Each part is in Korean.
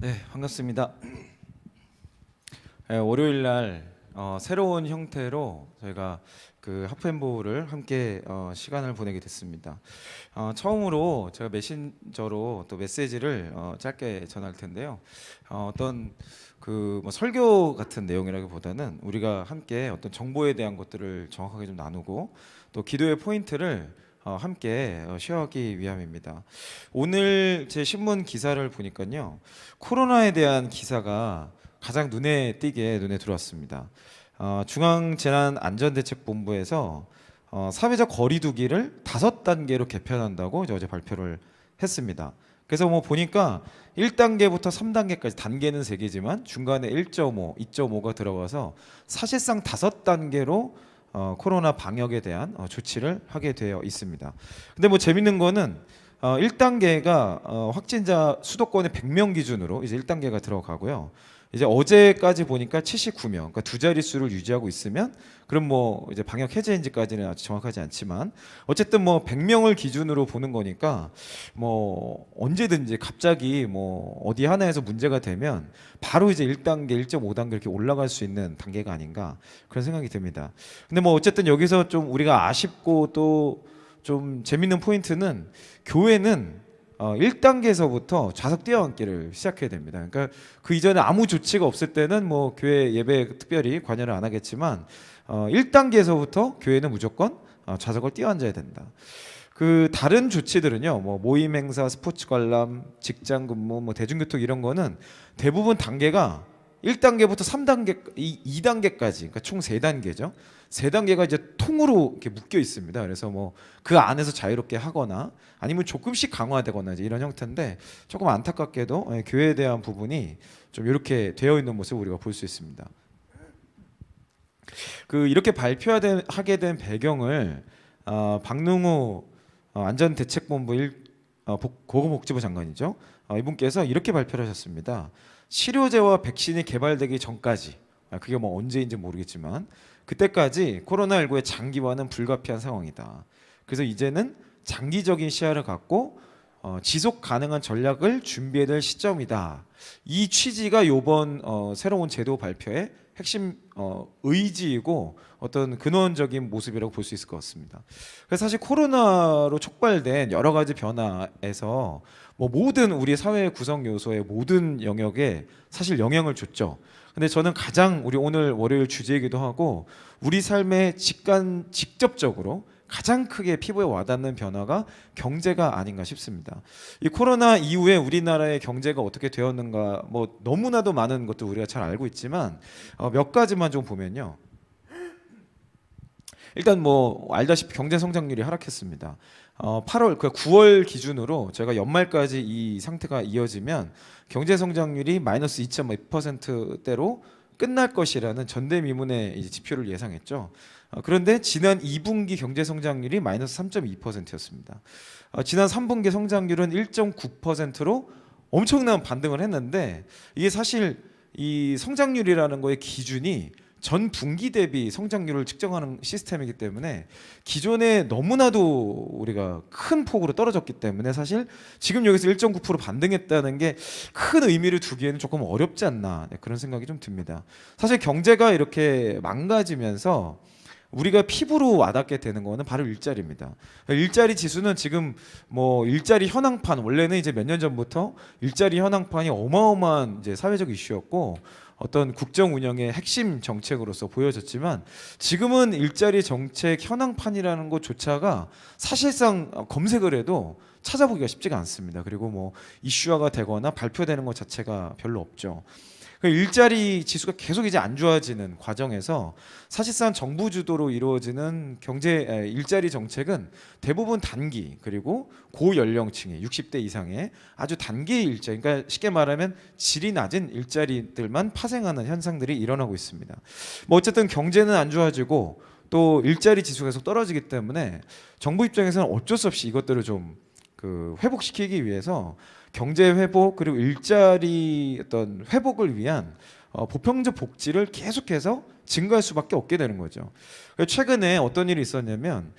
네, 반갑습니다. 월요일 날 새로운 형태로 저희가 그 하프앤보우를 함께 시간을 보내게 됐습니다. 처음으로 제가 메신저로 또 메시지를 짧게 전할 텐데요. 어떤 그 뭐 설교 같은 내용이라기보다는 우리가 함께 어떤 정보에 대한 것들을 정확하게 좀 나누고 또 기도의 포인트를 함께 쉐어하기 위함입니다. 오늘 제 신문 기사를 보니까요, 코로나에 대한 기사가 가장 눈에 들어왔습니다. 중앙재난안전대책본부에서 사회적 거리두기를 5단계로 개편한다고 어제 발표를 했습니다. 그래서 뭐 보니까 1단계부터 3단계까지, 단계는 3개지만 중간에 1.5, 2.5가 들어가서 사실상 5단계로 코로나 방역에 대한 조치를 하게 되어 있습니다. 근데 뭐 재밌는 거는 1단계가 확진자 수도권의 100명 기준으로 이제 1단계가 들어가고요. 이제 어제까지 보니까 79명, 그러니까 두 자릿수를 유지하고 있으면 그럼 뭐 이제 방역 해제인지까지는 아주 정확하지 않지만 어쨌든 뭐 100명을 기준으로 보는 거니까 뭐 언제든지 갑자기 뭐 어디 하나에서 문제가 되면 바로 이제 1단계, 1.5단계 이렇게 올라갈 수 있는 단계가 아닌가 그런 생각이 듭니다. 근데 뭐 어쨌든 여기서 좀 우리가 아쉽고 또 좀 재밌는 포인트는 교회는 1단계에서부터 좌석 뛰어앉기를 시작해야 됩니다. 그러니까 그 이전에 아무 조치가 없을 때는 뭐 교회 예배에 특별히 관여를 안 하겠지만 1단계에서부터 교회는 무조건 좌석을 뛰어앉아야 된다. 그 다른 조치들은요, 뭐 모임 행사, 스포츠 관람, 직장 근무, 뭐 대중교통 이런 거는 대부분 단계가 1단계부터 3단계, 2단계까지, 그러니까 총 3단계죠. 3단계가 이제 통으로 이렇게 묶여 있습니다. 그래서 뭐 그 안에서 자유롭게 하거나 아니면 조금씩 강화되거나 이제 이런 형태인데 조금 안타깝게도 교회에 대한 부분이 좀 이렇게 되어 있는 모습을 우리가 볼 수 있습니다. 그 이렇게 발표하게 된 배경을 박능우 안전대책본부 고금복지부 장관이죠. 이분께서 이렇게 발표를 하셨습니다. 치료제와 백신이 개발되기 전까지, 그게 뭐 언제인지 모르겠지만 그때까지 코로나19의 장기화는 불가피한 상황이다. 그래서 이제는 장기적인 시야를 갖고 지속 가능한 전략을 준비해야 될 시점이다. 이 취지가 이번 새로운 제도 발표의 핵심 의지이고 어떤 근원적인 모습이라고 볼 수 있을 것 같습니다. 그래서 사실 코로나로 촉발된 여러 가지 변화에서 뭐 모든 우리 사회 구성 요소의 모든 영역에 사실 영향을 줬죠. 근데 저는 가장 우리 오늘 월요일 주제이기도 하고 우리 삶에 직접적으로 가장 크게 피부에 와닿는 변화가 경제가 아닌가 싶습니다. 이 코로나 이후에 우리나라의 경제가 어떻게 되었는가 뭐 너무나도 많은 것도 우리가 잘 알고 있지만 몇 가지만 좀 보면요. 일단 뭐 알다시피 경제 성장률이 하락했습니다. 8월, 그 9월 기준으로 저희가 연말까지 이 상태가 이어지면 경제 성장률이 마이너스 2.2%대로 끝날 것이라는 전대미문의 이제 지표를 예상했죠. 그런데 지난 2분기 경제 성장률이 마이너스 3.2%였습니다. 지난 3분기 성장률은 1.9%로 엄청난 반등을 했는데 이게 사실 이 성장률이라는 거의 기준이 전 분기 대비 성장률을 측정하는 시스템이기 때문에 기존에 너무나도 우리가 큰 폭으로 떨어졌기 때문에 사실 지금 여기서 1.9% 반등했다는 게 큰 의미를 두기에는 조금 어렵지 않나 그런 생각이 좀 듭니다. 사실 경제가 이렇게 망가지면서 우리가 피부로 와닿게 되는 거는 바로 일자리입니다. 일자리 지수는 지금 뭐 일자리 현황판, 원래는 이제 몇 년 전부터 일자리 현황판이 어마어마한 이제 사회적 이슈였고 어떤 국정 운영의 핵심 정책으로서 보여졌지만 지금은 일자리 정책 현황판이라는 것조차가 사실상 검색을 해도 찾아보기가 쉽지가 않습니다. 그리고 뭐 이슈화가 되거나 발표되는 것 자체가 별로 없죠. 일자리 지수가 계속 이제 안 좋아지는 과정에서 사실상 정부 주도로 이루어지는 경제 일자리 정책은 대부분 단기, 그리고 고연령층의 60대 이상의 아주 단기 일자리, 그러니까 쉽게 말하면 질이 낮은 일자리들만 파생하는 현상들이 일어나고 있습니다. 뭐 어쨌든 경제는 안 좋아지고 또 일자리 지수가 계속 떨어지기 때문에 정부 입장에서는 어쩔 수 없이 이것들을 좀 회복시키기 위해서 경제 회복 그리고 일자리 어떤 회복을 위한 보편적 복지를 계속해서 증가할 수밖에 없게 되는 거죠. 최근에 어떤 일이 있었냐면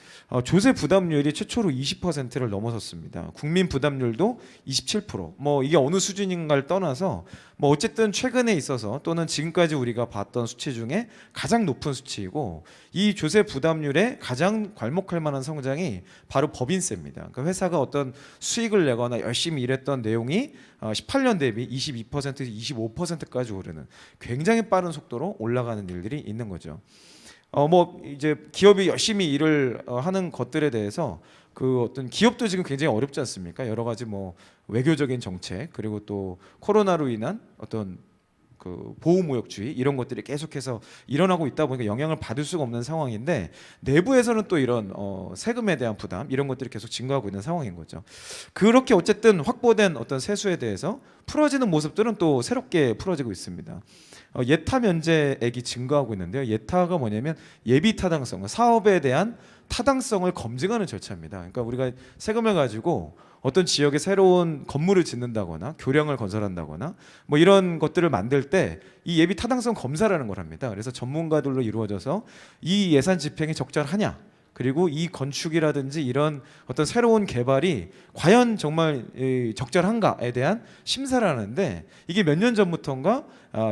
조세 부담률이 최초로 20%를 넘어섰습니다. 국민 부담률도 27%. 뭐 이게 어느 수준인가를 떠나서 뭐 어쨌든 최근에 있어서 또는 지금까지 우리가 봤던 수치 중에 가장 높은 수치이고, 이 조세 부담률에 가장 괄목할 만한 성장이 바로 법인세입니다. 그러니까 회사가 어떤 수익을 내거나 열심히 일했던 내용이 18년 대비 22%에서 25%까지 오르는 굉장히 빠른 속도로 올라가는 일들이 있는 거죠. 뭐 이제 기업이 열심히 일을 하는 것들에 대해서 그 어떤 기업도 지금 굉장히 어렵지 않습니까? 여러 가지 뭐 외교적인 정책, 그리고 또 코로나로 인한 어떤 그 보호무역주의 이런 것들이 계속해서 일어나고 있다 보니까 영향을 받을 수가 없는 상황인데, 내부에서는 또 이런 세금에 대한 부담 이런 것들이 계속 증가하고 있는 상황인 거죠. 그렇게 어쨌든 확보된 어떤 세수에 대해서 풀어지는 모습들은 또 새롭게 풀어지고 있습니다. 예타 면제액이 증가하고 있는데요. 예타가 뭐냐면 예비 타당성, 사업에 대한 타당성을 검증하는 절차입니다. 그러니까 우리가 세금을 가지고 어떤 지역에 새로운 건물을 짓는다거나 교량을 건설한다거나 뭐 이런 것들을 만들 때 이 예비 타당성 검사라는 걸 합니다. 그래서 전문가들로 이루어져서 이 예산 집행이 적절하냐, 그리고 이 건축이라든지 이런 어떤 새로운 개발이 과연 정말 적절한가에 대한 심사를 하는데, 이게 몇 년 전부터인가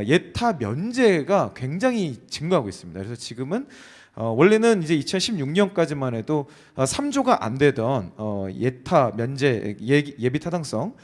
예타 면제가 굉장히 증가하고 있습니다. 그래서 지금은 원래는 이제 2016년까지만 해도 3조가 안 되던 예타 면제 예비 타당성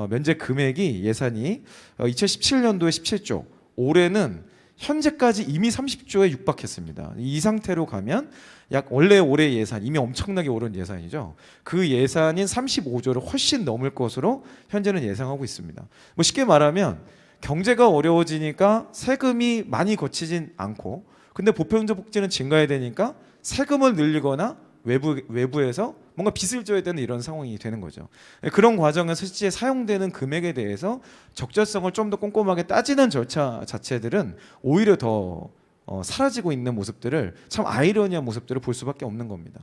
면제 금액이 예산이 2017년도에 17조, 올해는 현재까지 이미 30조에 육박했습니다. 이 상태로 가면 약 원래 올해 예산, 이미 엄청나게 오른 예산이죠. 그 예산인 35조를 훨씬 넘을 것으로 현재는 예상하고 있습니다. 뭐 쉽게 말하면 경제가 어려워지니까 세금이 많이 거치진 않고, 근데 보편적 복지는 증가해야 되니까 세금을 늘리거나 외부에서 뭔가 빚을 져야 되는 이런 상황이 되는 거죠. 그런 과정에서 실제 사용되는 금액에 대해서 적절성을 좀 더 꼼꼼하게 따지는 절차 자체들은 오히려 더 사라지고 있는 모습들을, 참 아이러니한 모습들을 볼 수밖에 없는 겁니다.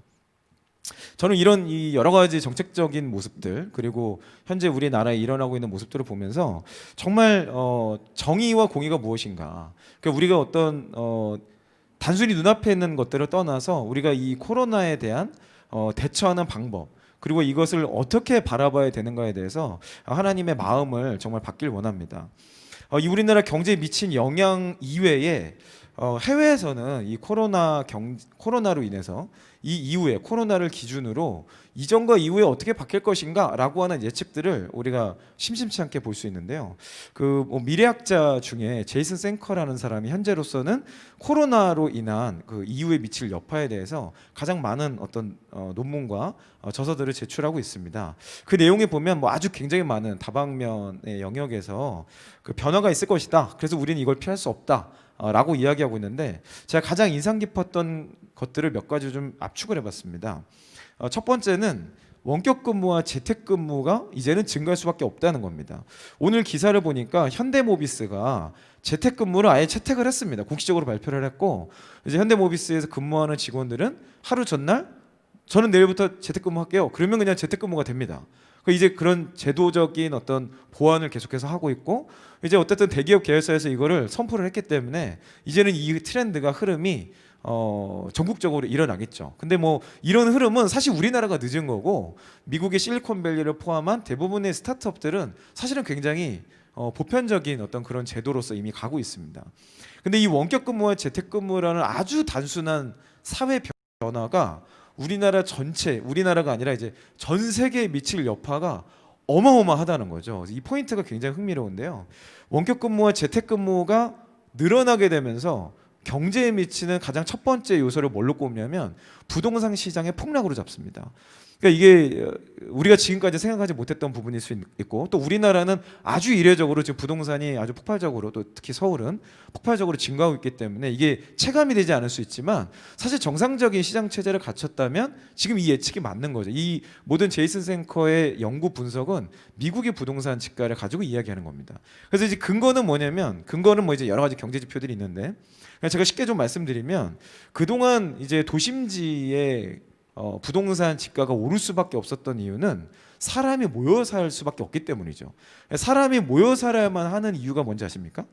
저는 이런 이 여러 가지 정책적인 모습들, 그리고 현재 우리나라에 일어나고 있는 모습들을 보면서 정말 정의와 공의가 무엇인가, 그러니까 우리가 어떤 단순히 눈앞에 있는 것들을 떠나서 우리가 이 코로나에 대한 대처하는 방법, 그리고 이것을 어떻게 바라봐야 되는가에 대해서 하나님의 마음을 정말 받길 원합니다. 이 우리나라 경제에 미친 영향 이외에 해외에서는 이 코로나로 인해서 이 이후에 코로나를 기준으로 이전과 이후에 어떻게 바뀔 것인가라고 하는 예측들을 우리가 심심치 않게 볼 수 있는데요. 뭐 미래학자 중에 제이슨 생커라는 사람이 현재로서는 코로나로 인한 그 이후에 미칠 여파에 대해서 가장 많은 어떤 논문과 저서들을 제출하고 있습니다. 그 내용에 보면 뭐 아주 굉장히 많은 다방면의 영역에서 그 변화가 있을 것이다. 그래서 우리는 이걸 피할 수 없다. 라고 이야기하고 있는데, 제가 가장 인상 깊었던 것들을 몇 가지 좀 압축을 해봤습니다. 첫 번째는 원격 근무와 재택 근무가 이제는 증가할 수밖에 없다는 겁니다. 오늘 기사를 보니까 현대모비스가 재택 근무를 아예 채택을 했습니다. 공식적으로 발표를 했고, 이제 현대모비스에서 근무하는 직원들은 하루 전날 저는 내일부터 재택 근무할게요. 그러면 그냥 재택 근무가 됩니다. 이제 그런 제도적인 어떤 보완을 계속해서 하고 있고, 이제 어쨌든 대기업 계열사에서 이거를 선포를 했기 때문에 이제는 이 트렌드가 흐름이 전국적으로 일어나겠죠. 근데 뭐 이런 흐름은 사실 우리나라가 늦은 거고, 미국의 실리콘밸리를 포함한 대부분의 스타트업들은 사실은 굉장히 보편적인 어떤 그런 제도로서 이미 가고 있습니다. 근데 이 원격 근무와 재택 근무라는 아주 단순한 사회 변화가 우리나라 전체, 우리나라가 아니라 이제 전 세계에 미칠 여파가 어마어마하다는 거죠. 이 포인트가 굉장히 흥미로운데요. 원격 근무와 재택 근무가 늘어나게 되면서 경제에 미치는 가장 첫 번째 요소를 뭘로 꼽냐면 부동산 시장의 폭락으로 잡습니다. 그러니까 이게 우리가 지금까지 생각하지 못했던 부분일 수 있고, 또 우리나라는 아주 이례적으로 지금 부동산이 아주 폭발적으로, 또 특히 서울은 폭발적으로 증가하고 있기 때문에 이게 체감이 되지 않을 수 있지만, 사실 정상적인 시장 체제를 갖췄다면 지금 이 예측이 맞는 거죠. 이 모든 제이슨 생커의 연구 분석은 미국의 부동산 지가를 가지고 이야기하는 겁니다. 그래서 이제 근거는 뭐냐면, 근거는 뭐 이제 여러 가지 경제 지표들이 있는데, 제가 쉽게 좀 말씀드리면, 그동안 이제 도심지에 부동산 지가가 오를 수밖에 없었던 이유는 사람이 모여 살 수밖에 없기 때문이죠. 사람이 모여 살아야만 하는 이유가 뭔지 아십니까?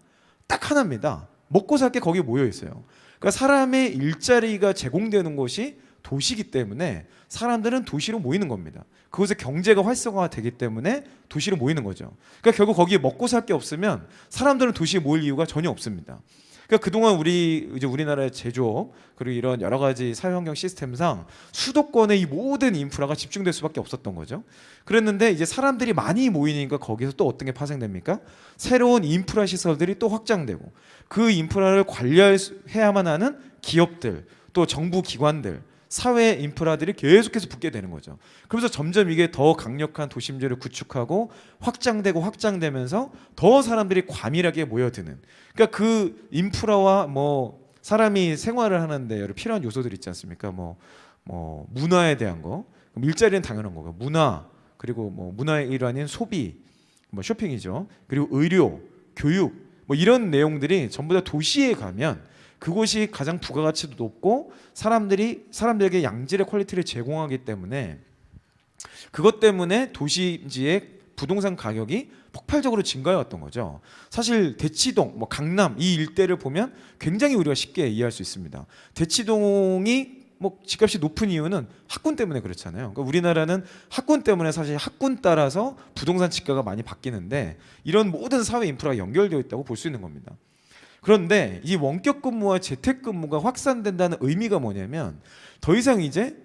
딱 하나입니다. 먹고 살 게 거기에 모여 있어요. 그러니까 사람의 일자리가 제공되는 곳이 도시이기 때문에 사람들은 도시로 모이는 겁니다. 그곳에 경제가 활성화가 되기 때문에 도시로 모이는 거죠. 그러니까 결국 거기에 먹고 살 게 없으면 사람들은 도시에 모일 이유가 전혀 없습니다. 그러니까 그동안 우리나라의 제조업 그리고 이런 여러 가지 사회환경 시스템상 수도권의 이 모든 인프라가 집중될 수밖에 없었던 거죠. 그랬는데 이제 사람들이 많이 모이니까 거기서 또 어떤 게 파생됩니까? 새로운 인프라 시설들이 또 확장되고 그 인프라를 관리해야만 하는 기업들 또 정부 기관들 사회 인프라들이 계속해서 붙게 되는 거죠. 그러면서 점점 이게 더 강력한 도심지를 구축하고 확장되면서 더 사람들이 과밀하게 모여드는. 그러니까 그 인프라와 뭐 사람이 생활을 하는데 여러 필요한 요소들 있지 않습니까? 뭐 문화에 대한 거, 그럼 일자리는 당연한 거고 문화 그리고 뭐 문화의 일환인 소비, 뭐 쇼핑이죠. 그리고 의료, 교육 뭐 이런 내용들이 전부 다 도시에 가면 그곳이 가장 부가가치도 높고 사람들에게 양질의 퀄리티를 제공하기 때문에 그것 때문에 도시지의 부동산 가격이 폭발적으로 증가해 왔던 거죠. 사실 대치동, 뭐 강남 이 일대를 보면 굉장히 우리가 쉽게 이해할 수 있습니다. 대치동이 뭐 집값이 높은 이유는 학군 때문에 그렇잖아요. 그러니까 우리나라는 학군 때문에 사실 학군 따라서 부동산 지가가 많이 바뀌는데 이런 모든 사회 인프라가 연결되어 있다고 볼 수 있는 겁니다. 그런데 이 원격 근무와 재택 근무가 확산된다는 의미가 뭐냐면 더 이상 이제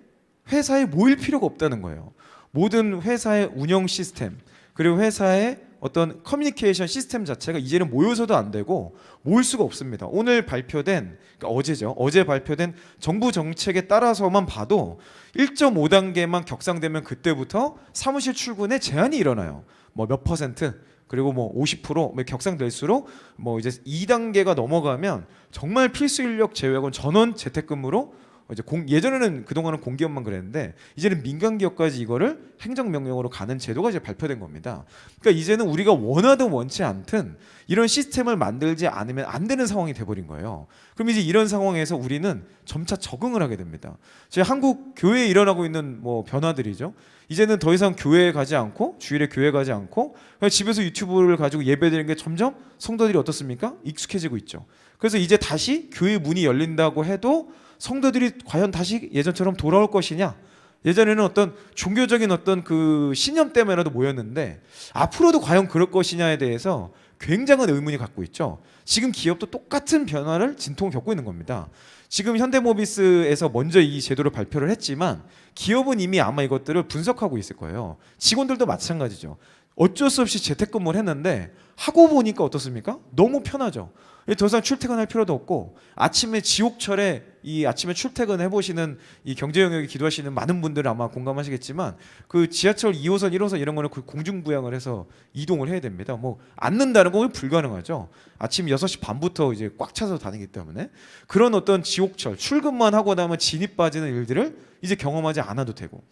회사에 모일 필요가 없다는 거예요. 모든 회사의 운영 시스템 그리고 회사의 어떤 커뮤니케이션 시스템 자체가 이제는 모여서도 안 되고 모일 수가 없습니다. 오늘 발표된 그러니까 어제 발표된 정부 정책에 따라서만 봐도 1.5단계만 격상되면 그때부터 사무실 출근에 제한이 일어나요. 뭐 몇 퍼센트 그리고 뭐 50% 격상될수록 뭐 이제 2단계가 넘어가면 정말 필수 인력 제외하고는 전원 재택근무로 이제 예전에는 그동안은 공기업만 그랬는데 이제는 민간 기업까지 이거를 행정명령으로 가는 제도가 이제 발표된 겁니다. 그러니까 이제는 우리가 원하든 원치 않든 이런 시스템을 만들지 않으면 안 되는 상황이 돼버린 거예요. 그럼 이제 이런 상황에서 우리는 점차 적응을 하게 됩니다. 지금 한국 교회에 일어나고 있는 뭐 변화들이죠. 이제는 더 이상 교회에 가지 않고 주일에 교회 가지 않고 그냥 집에서 유튜브를 가지고 예배드리는 게 점점 성도들이 어떻습니까? 익숙해지고 있죠. 그래서 이제 다시 교회 문이 열린다고 해도 성도들이 과연 다시 예전처럼 돌아올 것이냐? 예전에는 어떤 종교적인 어떤 그 신념 때문에라도 모였는데 앞으로도 과연 그럴 것이냐에 대해서 굉장한 의문이 갖고 있죠. 지금 기업도 똑같은 변화를 진통을 겪고 있는 겁니다. 지금 현대모비스에서 먼저 이 제도를 발표를 했지만 기업은 이미 아마 이것들을 분석하고 있을 거예요. 직원들도 마찬가지죠. 어쩔 수 없이 재택근무를 했는데 하고 보니까 어떻습니까? 너무 편하죠. 더 이상 출퇴근할 필요도 없고 아침에 지옥철에 이 아침에 출퇴근 해보시는 이 경제 영역에 기도하시는 많은 분들은 아마 공감하시겠지만 그 지하철 2호선 1호선 이런 거는 그 공중부양을 해서 이동을 해야 됩니다. 뭐 앉는다는 건 불가능하죠. 아침 6시 반부터 이제 꽉 차서 다니기 때문에 그런 어떤 지옥철 출근만 하고 나면 진이 빠지는 일들을 이제 경험하지 않아도 되고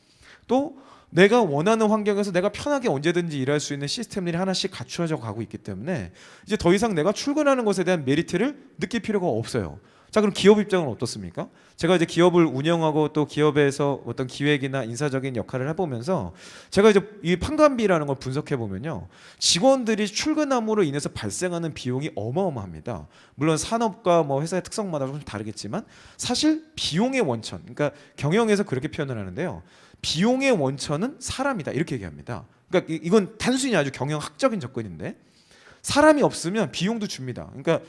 또 내가 원하는 환경에서 내가 편하게 언제든지 일할 수 있는 시스템들이 하나씩 갖추어져 가고 있기 때문에 이제 더 이상 내가 출근하는 것에 대한 메리트를 느낄 필요가 없어요. 자, 그럼 기업 입장은 어떻습니까? 제가 이제 기업을 운영하고 또 기업에서 어떤 기획이나 인사적인 역할을 해보면서 제가 이제 이 판관비라는 걸 분석해 보면요, 직원들이 출근함으로 인해서 발생하는 비용이 어마어마합니다. 물론 산업과 뭐 회사의 특성마다 좀 다르겠지만 사실 비용의 원천, 그러니까 경영에서 그렇게 표현을 하는데요. 비용의 원천은 사람이다 이렇게 얘기합니다. 그러니까 이건 단순히 아주 경영학적인 접근인데 사람이 없으면 비용도 줍니다. 그러니까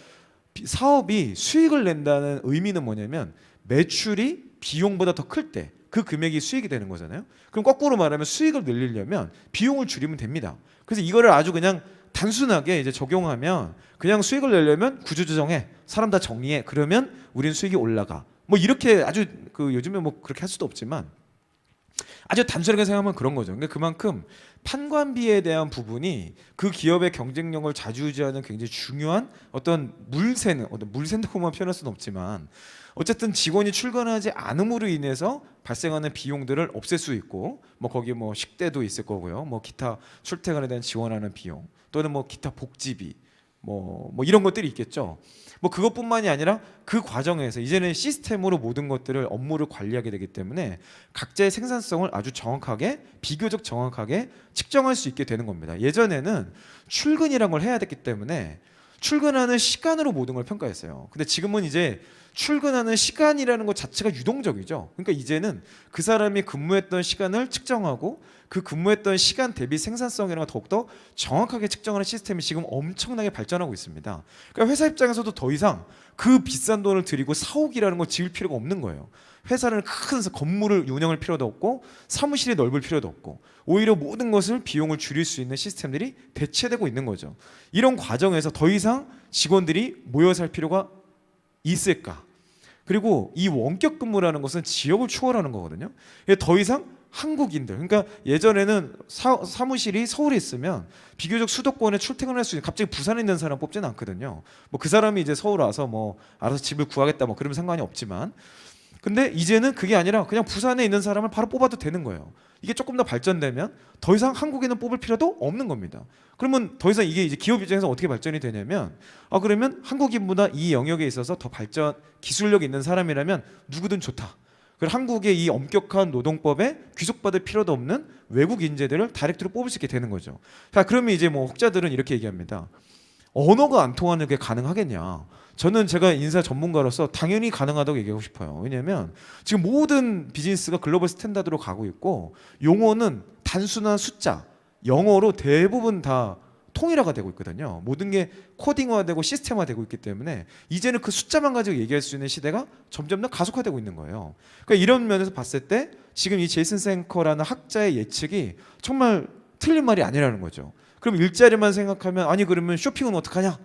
사업이 수익을 낸다는 의미는 뭐냐면 매출이 비용보다 더 클 때 그 금액이 수익이 되는 거잖아요. 그럼 거꾸로 말하면 수익을 늘리려면 비용을 줄이면 됩니다. 그래서 이거를 아주 그냥 단순하게 이제 적용하면 그냥 수익을 내려면 구조조정해, 사람 다 정리해, 그러면 우리는 수익이 올라가. 뭐 이렇게 아주 그 요즘에 뭐 그렇게 할 수도 없지만 아주 단순하게 생각하면 그런 거죠. 그러니까 그만큼 판관비에 대한 부분이 그 기업의 경쟁력을 좌지우지하는 굉장히 중요한 어떤 물샌다고만 표현할 수는 없지만 어쨌든 직원이 출근하지 않음으로 인해서 발생하는 비용들을 없앨 수 있고 뭐 거기 뭐 식대도 있을 거고요. 뭐 기타 출퇴근에 대한 지원하는 비용 또는 뭐 기타 복지비 뭐 이런 것들이 있겠죠. 뭐 그것뿐만이 아니라 그 과정에서 이제는 시스템으로 모든 것들을 업무를 관리하게 되기 때문에 각자의 생산성을 아주 정확하게 비교적 정확하게 측정할 수 있게 되는 겁니다. 예전에는 출근이란 걸 해야 됐기 때문에 출근하는 시간으로 모든 걸 평가했어요. 근데 지금은 이제 출근하는 시간이라는 것 자체가 유동적이죠. 그러니까 이제는 그 사람이 근무했던 시간을 측정하고 그 근무했던 시간 대비 생산성이라는 걸 더욱더 정확하게 측정하는 시스템이 지금 엄청나게 발전하고 있습니다. 그러니까 회사 입장에서도 더 이상 그 비싼 돈을 들이고 사옥이라는 걸 지을 필요가 없는 거예요. 회사는 큰 건물을 운영할 필요도 없고 사무실이 넓을 필요도 없고 오히려 모든 것을 비용을 줄일 수 있는 시스템들이 대체되고 있는 거죠. 이런 과정에서 더 이상 직원들이 모여 살 필요가 있을까? 그리고 이 원격 근무라는 것은 지역을 초월하는 거거든요. 더 이상 한국인들, 그러니까 예전에는 사무실이 서울에 있으면 비교적 수도권에 출퇴근할 수 있는, 갑자기 부산에 있는 사람 뽑지는 않거든요. 뭐 그 사람이 이제 서울 와서 뭐 알아서 집을 구하겠다 뭐 그러면 상관이 없지만, 근데 이제는 그게 아니라 그냥 부산에 있는 사람을 바로 뽑아도 되는 거예요. 이게 조금 더 발전되면 더 이상 한국인을 뽑을 필요도 없는 겁니다. 그러면 더 이상 이게 이제 기업 입장에서 어떻게 발전이 되냐면, 그러면 한국인보다 이 영역에 있어서 더 발전 기술력 있는 사람이라면 누구든 좋다. 그리고 한국의 이 엄격한 노동법에 귀속받을 필요도 없는 외국 인재들을 다이렉트로 뽑을 수 있게 되는 거죠. 자, 그러면 이제 뭐 혹자들은 이렇게 얘기합니다. 언어가 안 통하는 게 가능하겠냐? 저는 제가 인사 전문가로서 당연히 가능하다고 얘기하고 싶어요. 왜냐하면 지금 모든 비즈니스가 글로벌 스탠다드로 가고 있고 용어는 단순한 숫자, 영어로 대부분 다 통일화가 되고 있거든요. 모든 게 코딩화되고 시스템화되고 있기 때문에 이제는 그 숫자만 가지고 얘기할 수 있는 시대가 점점 더 가속화되고 있는 거예요. 그러니까 이런 면에서 봤을 때 지금 이 제이슨 생커라는 학자의 예측이 정말 틀린 말이 아니라는 거죠. 그럼 일자리만 생각하면, 아니 그러면 쇼핑은 어떡하냐?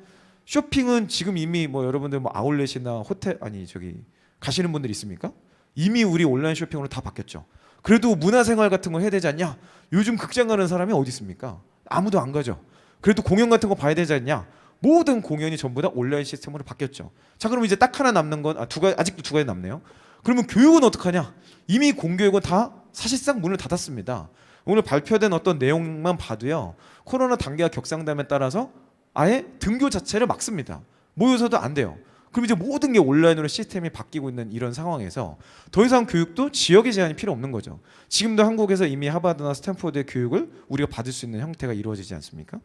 쇼핑은 지금 이미 뭐 여러분들 뭐 아울렛이나 호텔, 아니 저기 가시는 분들 있습니까? 이미 우리 온라인 쇼핑으로 다 바뀌었죠. 그래도 문화생활 같은 거 해야 되지 않냐? 요즘 극장 가는 사람이 어디 있습니까? 아무도 안 가죠. 그래도 공연 같은 거 봐야 되지 않냐? 모든 공연이 전부 다 온라인 시스템으로 바뀌었죠. 자, 그럼 이제 딱 하나 남는 건 아직도 두 가지 남네요. 그러면 교육은 어떡하냐? 이미 공교육은 다 사실상 문을 닫았습니다. 오늘 발표된 어떤 내용만 봐도요, 코로나 단계가 격상됨에 따라서 아예 등교 자체를 막습니다. 모여서도 안 돼요. 그럼 이제 모든 게 온라인으로 시스템이 바뀌고 있는 이런 상황에서 더 이상 교육도 지역의 제한이 필요 없는 거죠. 지금도 한국에서 이미 하버드나 스탠포드의 교육을 우리가 받을 수 있는 형태가 이루어지지 않습니까?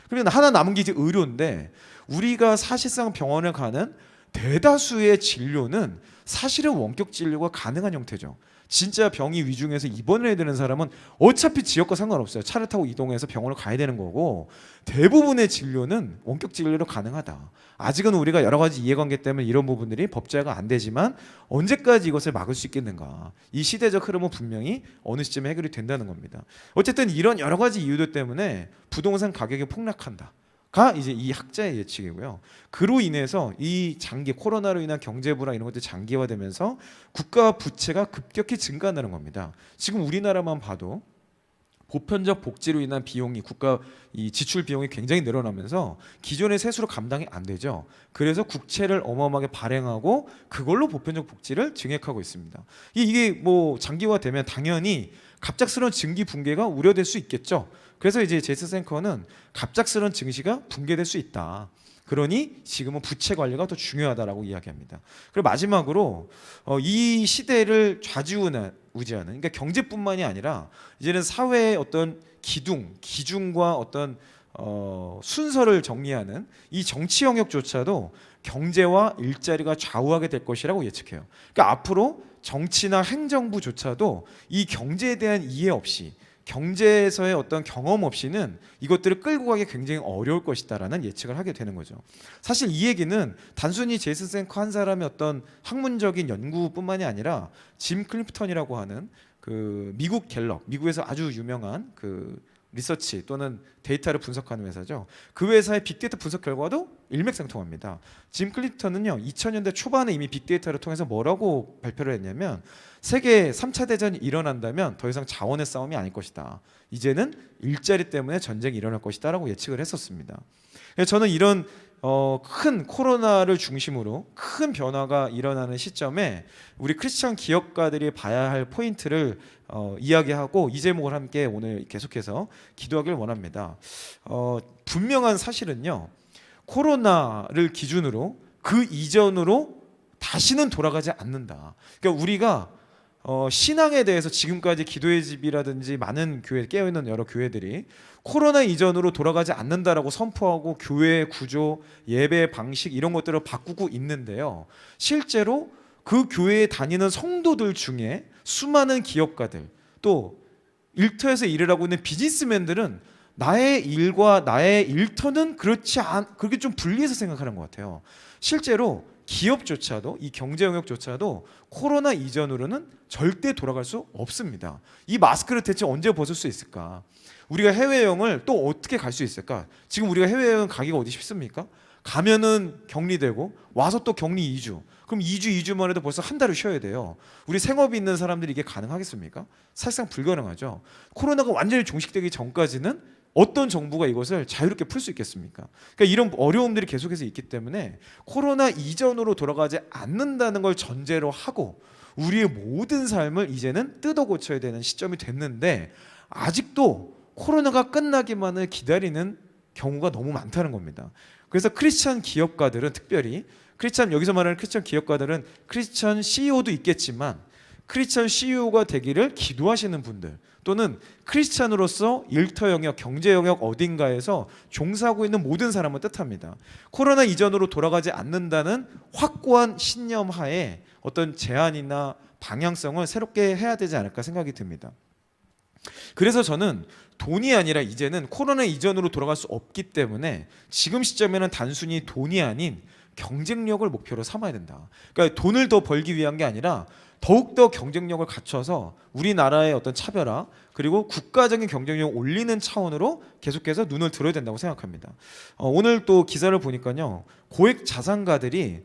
그러면 하나 남은 게 이제 의료인데, 우리가 사실상 병원에 가는 대다수의 진료는 사실은 원격 진료가 가능한 형태죠. 진짜 병이 위중해서 입원을 해야 되는 사람은 어차피 지역과 상관없어요. 차를 타고 이동해서 병원을 가야 되는 거고, 대부분의 진료는 원격 진료로 가능하다. 아직은 우리가 여러 가지 이해관계 때문에 이런 부분들이 법제화가 안 되지만 언제까지 이것을 막을 수 있겠는가? 이 시대적 흐름은 분명히 어느 시점에 해결이 된다는 겁니다. 어쨌든 이런 여러 가지 이유들 때문에 부동산 가격이 폭락한다. 가 이제 이 학자의 예측이고요. 그로 인해서 이 장기 코로나로 인한 경제 불황 이런 것들이 장기화되면서 국가 부채가 급격히 증가한다는 겁니다. 지금 우리나라만 봐도 보편적 복지로 인한 비용이, 국가 이 지출 비용이 굉장히 늘어나면서 기존의 세수로 감당이 안 되죠. 그래서 국채를 어마어마하게 발행하고 그걸로 보편적 복지를 증액하고 있습니다. 이게 뭐 장기화되면 당연히 갑작스러운 증기 붕괴가 우려될 수 있겠죠. 그래서 이제 제이슨 생커는 갑작스러운 증시가 붕괴될 수 있다. 그러니 지금은 부채 관리가 더 중요하다라고 이야기합니다. 그리고 마지막으로 이 시대를 좌지우지하는, 그러니까 경제뿐만이 아니라 이제는 사회의 어떤 기준과 어떤 순서를 정리하는 이 정치 영역조차도 경제와 일자리가 좌우하게 될 것이라고 예측해요. 그러니까 앞으로 정치나 행정부조차도 이 경제에 대한 이해 없이, 경제에서의 어떤 경험 없이는 이것들을 끌고 가기 굉장히 어려울 것이다라는 예측을 하게 되는 거죠. 사실 이 얘기는 단순히 제이슨 생커 한 사람의 어떤 학문적인 연구뿐만이 아니라 짐 클리프턴이라고 하는 그 미국 갤럽, 미국에서 아주 유명한 그 리서치 또는 데이터를 분석하는 회사죠. 그 회사의 빅데이터 분석 결과도 일맥상통합니다. 짐 클리프턴은요, 2000년대 초반에 이미 빅데이터를 통해서 뭐라고 발표를 했냐면, 세계 3차 대전이 일어난다면 더 이상 자원의 싸움이 아닐 것이다. 이제는 일자리 때문에 전쟁이 일어날 것이다 라고 예측을 했었습니다. 저는 이런 큰 코로나를 중심으로 큰 변화가 일어나는 시점에 우리 크리스천 기업가들이 봐야 할 포인트를 이야기하고 이 제목을 함께 오늘 계속해서 기도하길 원합니다. 분명한 사실은요, 코로나를 기준으로 그 이전으로 다시는 돌아가지 않는다. 그러니까 우리가 신앙에 대해서 지금까지 기도의 집이라든지 많은 교회 깨어있는 여러 교회들이 코로나 이전으로 돌아가지 않는다라고 선포하고 교회 구조, 예배 방식 이런 것들을 바꾸고 있는데요. 실제로 그 교회에 다니는 성도들 중에 수많은 기업가들 또 일터에서 일을 하고 있는 비즈니스맨들은 나의 일과 나의 일터는 그렇게 좀 분리해서 생각하는 것 같아요. 실제로 기업조차도 이 경제 영역조차도 코로나 이전으로는 절대 돌아갈 수 없습니다. 이 마스크를 대체 언제 벗을 수 있을까? 우리가 해외여행을 또 어떻게 갈 수 있을까? 지금 우리가 해외여행 가기가 어디 쉽습니까? 가면은 격리되고 와서 또 격리 2주. 그럼 2주만 해도 벌써 한 달을 쉬어야 돼요. 우리 생업이 있는 사람들이 이게 가능하겠습니까? 사실상 불가능하죠. 코로나가 완전히 종식되기 전까지는 어떤 정부가 이것을 자유롭게 풀 수 있겠습니까? 그러니까 이런 어려움들이 계속해서 있기 때문에 코로나 이전으로 돌아가지 않는다는 걸 전제로 하고 우리의 모든 삶을 이제는 뜯어 고쳐야 되는 시점이 됐는데 아직도 코로나가 끝나기만을 기다리는 경우가 너무 많다는 겁니다. 그래서 크리스찬 기업가들은 특별히 여기서 말하는 크리스찬 기업가들은 크리스찬 CEO도 있겠지만 크리스찬 CEO가 되기를 기도하시는 분들 또는 크리스찬으로서 일터 영역, 경제 영역 어딘가에서 종사하고 있는 모든 사람을 뜻합니다. 코로나 이전으로 돌아가지 않는다는 확고한 신념 하에 어떤 제안이나 방향성을 새롭게 해야 되지 않을까 생각이 듭니다. 그래서 저는 돈이 아니라 이제는 코로나 이전으로 돌아갈 수 없기 때문에 지금 시점에는 단순히 돈이 아닌 경쟁력을 목표로 삼아야 된다. 그러니까 돈을 더 벌기 위한 게 아니라 더욱더 경쟁력을 갖춰서 우리나라의 어떤 차별화 그리고 국가적인 경쟁력을 올리는 차원으로 계속해서 눈을 들어야 된다고 생각합니다. 오늘 또 기사를 보니까요. 고액 자산가는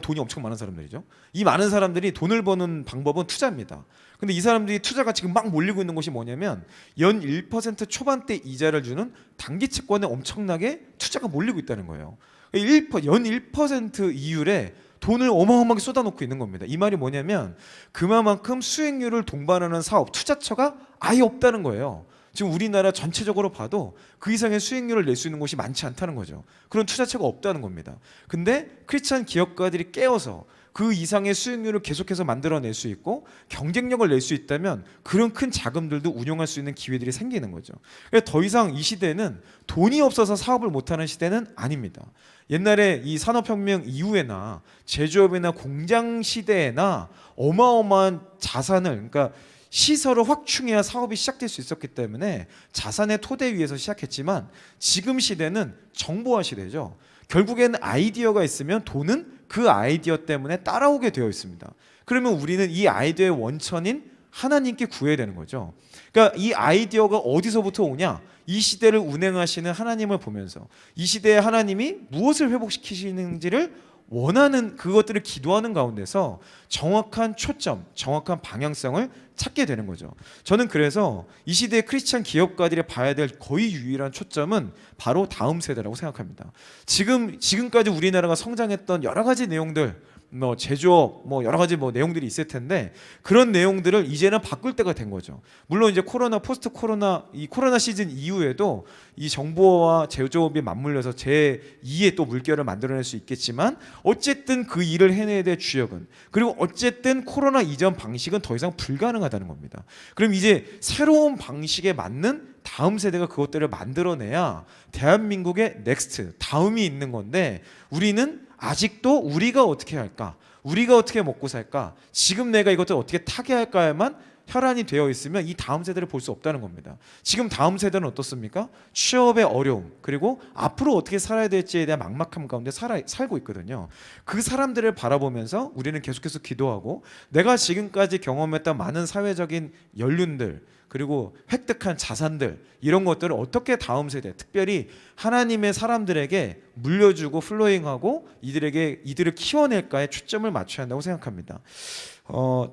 돈이 엄청 많은 사람들이죠. 이 많은 사람들이 돈을 버는 방법은 투자입니다. 근데 이 사람들이 투자가 지금 막 몰리고 있는 것이 뭐냐면 연 1% 초반대 이자를 주는 단기 채권에 엄청나게 투자가 몰리고 있다는 거예요. 연 1% 이율에 돈을 어마어마하게 쏟아놓고 있는 겁니다. 이 말이 뭐냐면 그만큼 수익률을 동반하는 사업, 투자처가 아예 없다는 거예요. 지금 우리나라 전체적으로 봐도 그 이상의 수익률을 낼 수 있는 곳이 많지 않다는 거죠. 그런 투자처가 없다는 겁니다. 근데 크리스찬 기업가들이 깨어서 그 이상의 수익률을 계속해서 만들어낼 수 있고 경쟁력을 낼 수 있다면 그런 큰 자금들도 운용할 수 있는 기회들이 생기는 거죠. 그래서 더 이상 이 시대는 돈이 없어서 사업을 못하는 시대는 아닙니다. 옛날에 이 산업혁명 이후에나 제조업이나 공장 시대에나 어마어마한 자산을 그러니까 시설을 확충해야 사업이 시작될 수 있었기 때문에 자산의 토대 위에서 시작했지만 지금 시대는 정보화 시대죠. 결국에는 아이디어가 있으면 돈은 그 아이디어 때문에 따라오게 되어 있습니다. 그러면 우리는 이 아이디어의 원천인 하나님께 구해야 되는 거죠. 그러니까 이 아이디어가 어디서부터 오냐? 이 시대를 운행하시는 하나님을 보면서 이 시대의 하나님이 무엇을 회복시키시는지를 원하는 그것들을 기도하는 가운데서 정확한 초점, 정확한 방향성을 찾게 되는 거죠. 저는 그래서 이 시대의 크리스찬 기업가들이 봐야 될 거의 유일한 초점은 바로 다음 세대라고 생각합니다. 지금까지 우리나라가 성장했던 여러 가지 내용들 제조업 여러 가지 내용들이 있을 텐데 그런 내용들을 이제는 바꿀 때가 된 거죠. 물론 이제 포스트 코로나 이 코로나 시즌 이후에도 이 정보와 제조업이 맞물려서 제2의 또 물결을 만들어낼 수 있겠지만 어쨌든 그 일을 해내야 될 주역은 그리고 어쨌든 코로나 이전 방식은 더 이상 불가능하다는 겁니다. 그럼 이제 새로운 방식에 맞는 다음 세대가 그것들을 만들어내야 대한민국의 넥스트 다음이 있는 건데 우리는 아직도 우리가 어떻게 할까? 우리가 어떻게 먹고 살까? 지금 내가 이것들 어떻게 타개할까에만 혈안이 되어 있으면 이 다음 세대를 볼 수 없다는 겁니다. 지금 다음 세대는 어떻습니까? 취업의 어려움 그리고 앞으로 어떻게 살아야 될지에 대한 막막함 가운데 살고 있거든요. 그 사람들을 바라보면서 우리는 계속해서 기도하고 내가 지금까지 경험했던 많은 사회적인 연륜들 그리고 획득한 자산들 이런 것들을 어떻게 다음 세대 특별히 하나님의 사람들에게 물려주고 플로잉하고 이들을 키워낼까에 초점을 맞춰야 한다고 생각합니다.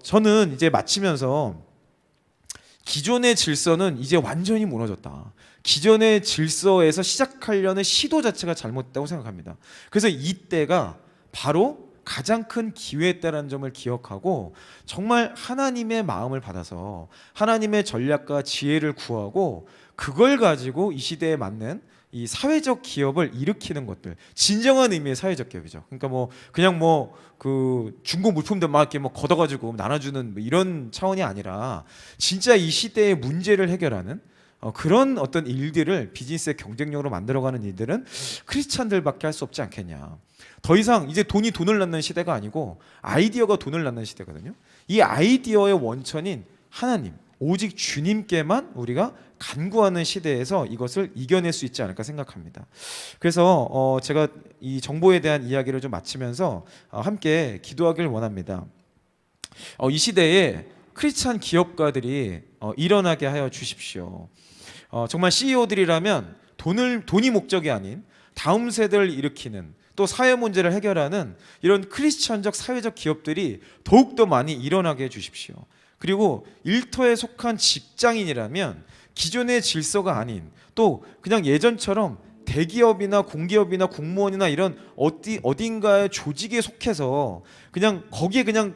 저는 이제 마치면서 기존의 질서는 이제 완전히 무너졌다. 기존의 질서에서 시작하려는 시도 자체가 잘못됐다고 생각합니다. 그래서 이때가 바로 가장 큰 기회였다는 점을 기억하고 정말 하나님의 마음을 받아서 하나님의 전략과 지혜를 구하고 그걸 가지고 이 시대에 맞는 이 사회적 기업을 일으키는 것들, 진정한 의미의 사회적 기업이죠. 그러니까 뭐 그냥 뭐 그 중고 물품들 막 이렇게 뭐 걷어가지고 나눠주는 뭐 이런 차원이 아니라 진짜 이 시대의 문제를 해결하는 그런 어떤 일들을 비즈니스의 경쟁력으로 만들어가는 일들은 크리스찬들밖에 할 수 없지 않겠냐. 더 이상 이제 돈이 돈을 낳는 시대가 아니고 아이디어가 돈을 낳는 시대거든요. 이 아이디어의 원천인 하나님, 오직 주님께만 우리가 간구하는 시대에서 이것을 이겨낼 수 있지 않을까 생각합니다. 그래서 제가 이 정보에 대한 이야기를 좀 마치면서 함께 기도하길 원합니다. 이 시대에 크리스찬 기업가들이 일어나게 하여 주십시오. 정말 CEO들이라면 돈이 목적이 아닌 다음 세대를 일으키는 또 사회 문제를 해결하는 이런 크리스천적 사회적 기업들이 더욱더 많이 일어나게 해주십시오. 그리고 일터에 속한 직장인이라면 기존의 질서가 아닌 또 그냥 예전처럼 대기업이나 공기업이나 공무원이나 이런 어딘가의 조직에 속해서 그냥 거기에 그냥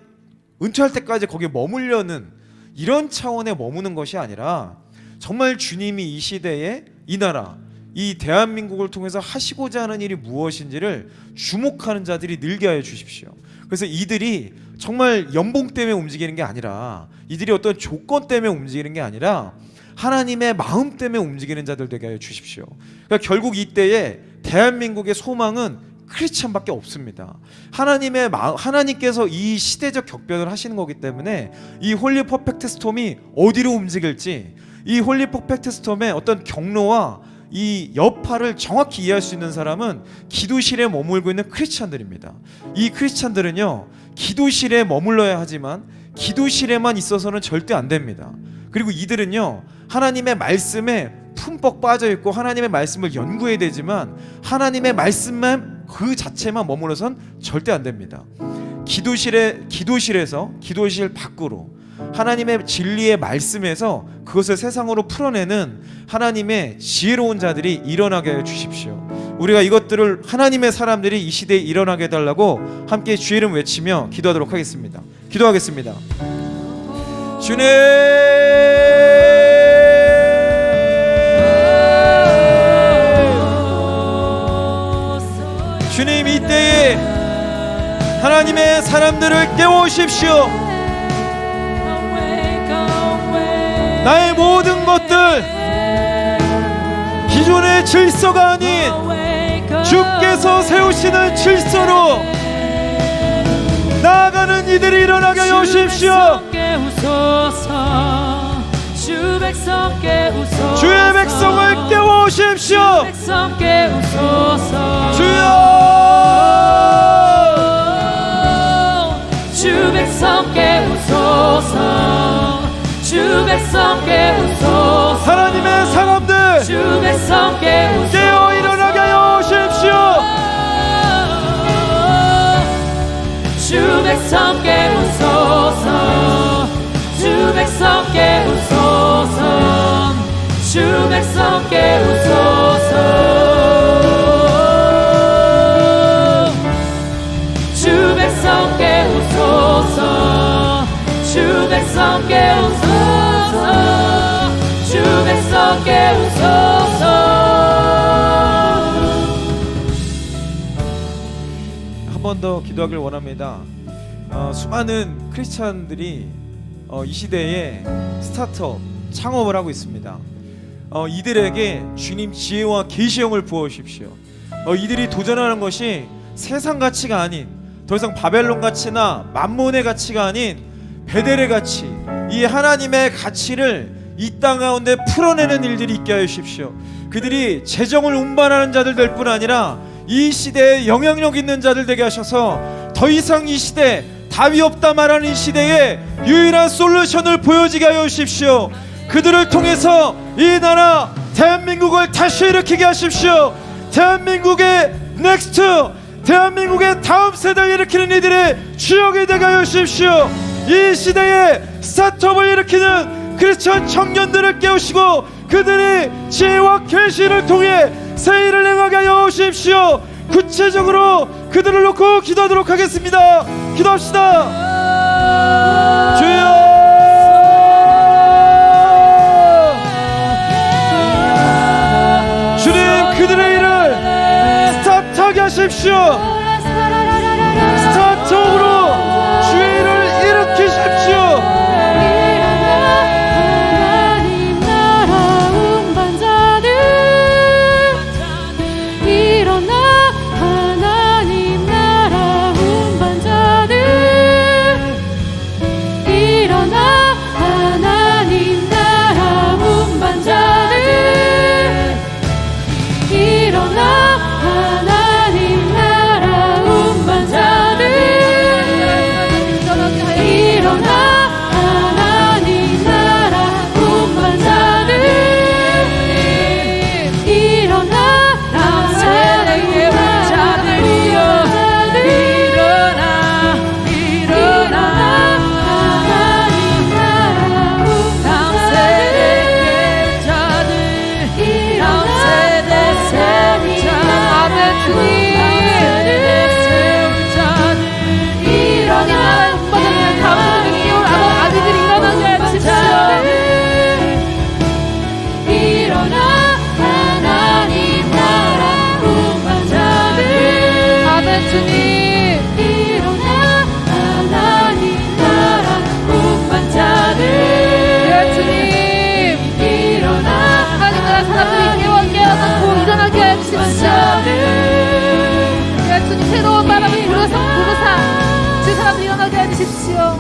은퇴할 때까지 거기에 머물려는 이런 차원에 머무는 것이 아니라 정말 주님이 이 시대에 이 나라 이 대한민국을 통해서 하시고자 하는 일이 무엇인지를 주목하는 자들이 늘게 하여 주십시오. 그래서 이들이 정말 연봉 때문에 움직이는 게 아니라 이들이 어떤 조건 때문에 움직이는 게 아니라 하나님의 마음 때문에 움직이는 자들 되게 하여 주십시오. 그러니까 결국 이때에 대한민국의 소망은 크리스찬밖에 없습니다. 하나님께서 이 시대적 격변을 하시는 거기 때문에 이 홀리 퍼펙트 스톰이 어디로 움직일지, 이 홀리 퍼펙트 스톰의 어떤 경로와 이 여파를 정확히 이해할 수 있는 사람은 기도실에 머물고 있는 크리스찬들입니다. 이 크리스찬들은요, 기도실에 머물러야 하지만 기도실에만 있어서는 절대 안 됩니다. 그리고 이들은요, 하나님의 말씀에 품뻑 빠져 있고 하나님의 말씀을 연구해야 되지만 하나님의 말씀만 그 자체만 머물러선 절대 안 됩니다. 기도실에서 기도실 밖으로 하나님의 진리의 말씀에서 그것을 세상으로 풀어내는 하나님의 지혜로운 자들이 일어나게 해 주십시오. 우리가 이것들을 하나님의 사람들이 이 시대에 일어나게 해달라고 함께 주의 이름 외치며 기도하도록 하겠습니다. 기도하겠습니다. 주님, 주님, 이때에 하나님의 사람들을 깨우십시오. 나의 모든 것들, 기존의 질서가 아닌 주께서 세우시는 질서로 나아가는 이들이 일어나게 하여 주십시오. 주의 백성을 깨워오십시오. 주여, 주 백성 깨우소서. 주 백성 깨우소서. 하나님의 사람들 주 백성 깨우소서. 깨어 일어나게 하여 주십시오. 주 백성 깨우소서. 주 백성 깨우소서. 주 백성 깨우소서. 주 백성 깨우소서. 주 백성 깨우소서. 주 백성 깨우소서. 한 번 더 기도하길 원합니다. 수많은 크리스찬들이 이 시대에 스타트업 창업을 하고 있습니다. 이들에게 주님 지혜와 계시형을 부어주십시오. 이들이 도전하는 것이 세상 가치가 아닌 더 이상 바벨론 가치나 만몬의 가치가 아닌 베델의 가치, 이 하나님의 가치를 이 땅 가운데 풀어내는 일들이 있게 하여 주십시오. 그들이 재정을 운반하는 자들 될 뿐 아니라 이 시대에 영향력 있는 자들 되게 하셔서 더 이상 이 시대 답이 없다 말하는 이 시대에 유일한 솔루션을 보여지게 하여 주십시오. 그들을 통해서 이 나라 대한민국을 다시 일으키게 하십시오. 대한민국의 넥스트, 대한민국의 다음 세대를 일으키는 이들의 주역이 되게 하여 주십시오. 이 시대에 스타트업을 일으키는 크리스천 청년들을 깨우시고 그들이 지혜와 계시를 통해 새 일을 행하게 하여 주십시오. 구체적으로 그들을 놓고 기도하도록 하겠습니다. 기도합시다. 주여, 주님, 그들의 일을 스타트하게 하십시오. 스타트업으로 주의 일을 일으키십시오. 새로운 바람을 부르사 주 사람들 일어나게 해주십시오.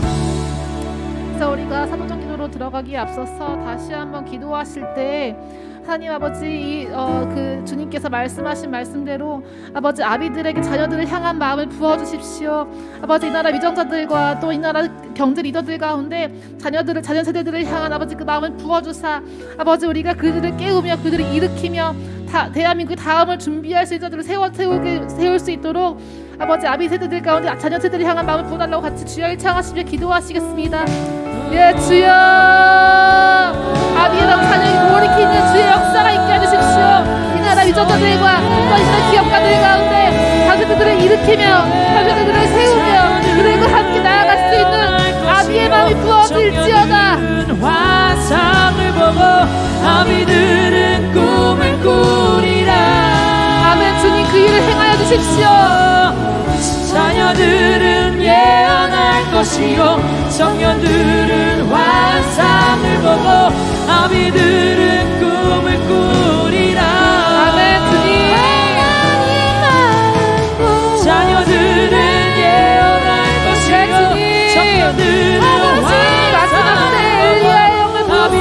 그래서 우리가 사도적 기도로 들어가기에 앞서서 다시 한번 기도하실 때 하나님 아버지 그 주님께서 말씀하신 말씀대로 아버지 아비들에게 자녀들을 향한 마음을 부어주십시오. 아버지 이 나라 위정자들과 또 이 나라 경제 리더들 가운데 자녀 세대들을 향한 아버지 그 마음을 부어주사 아버지 우리가 그들을 깨우며 그들을 일으키며 대한민국의 다음을 준비할 수 있는 자들을 세울 수 있도록 아버지 아비 세대들 가운데 자녀 세대를 향한 마음을 부어달라고 같이 주여 일창하시며 기도하시겠습니다. 예, 주여 아비의 마음 자녀에게 돌이키는 주의 역사가 있게 해주십시오. 이 나라 위정자들과 또 이 나라 기업가들 가운데 당신들을 일으키며 당신들을 세우며 그들과 함께 나아갈 수 있는 아비의 마음이 부어질지어다. 화상을 보고 아비들은 꿈을 꾸리라. 아멘. 주님 그 일을 행하여 주십시오. 자녀들은 예언할 것이요 청년들은 환상을 보고 아비들은 꿈을 꾸리라. 아멘. 주님 자녀들은 예언할 것이요 청년들은 마지막 때 엘리야의 영을 부어사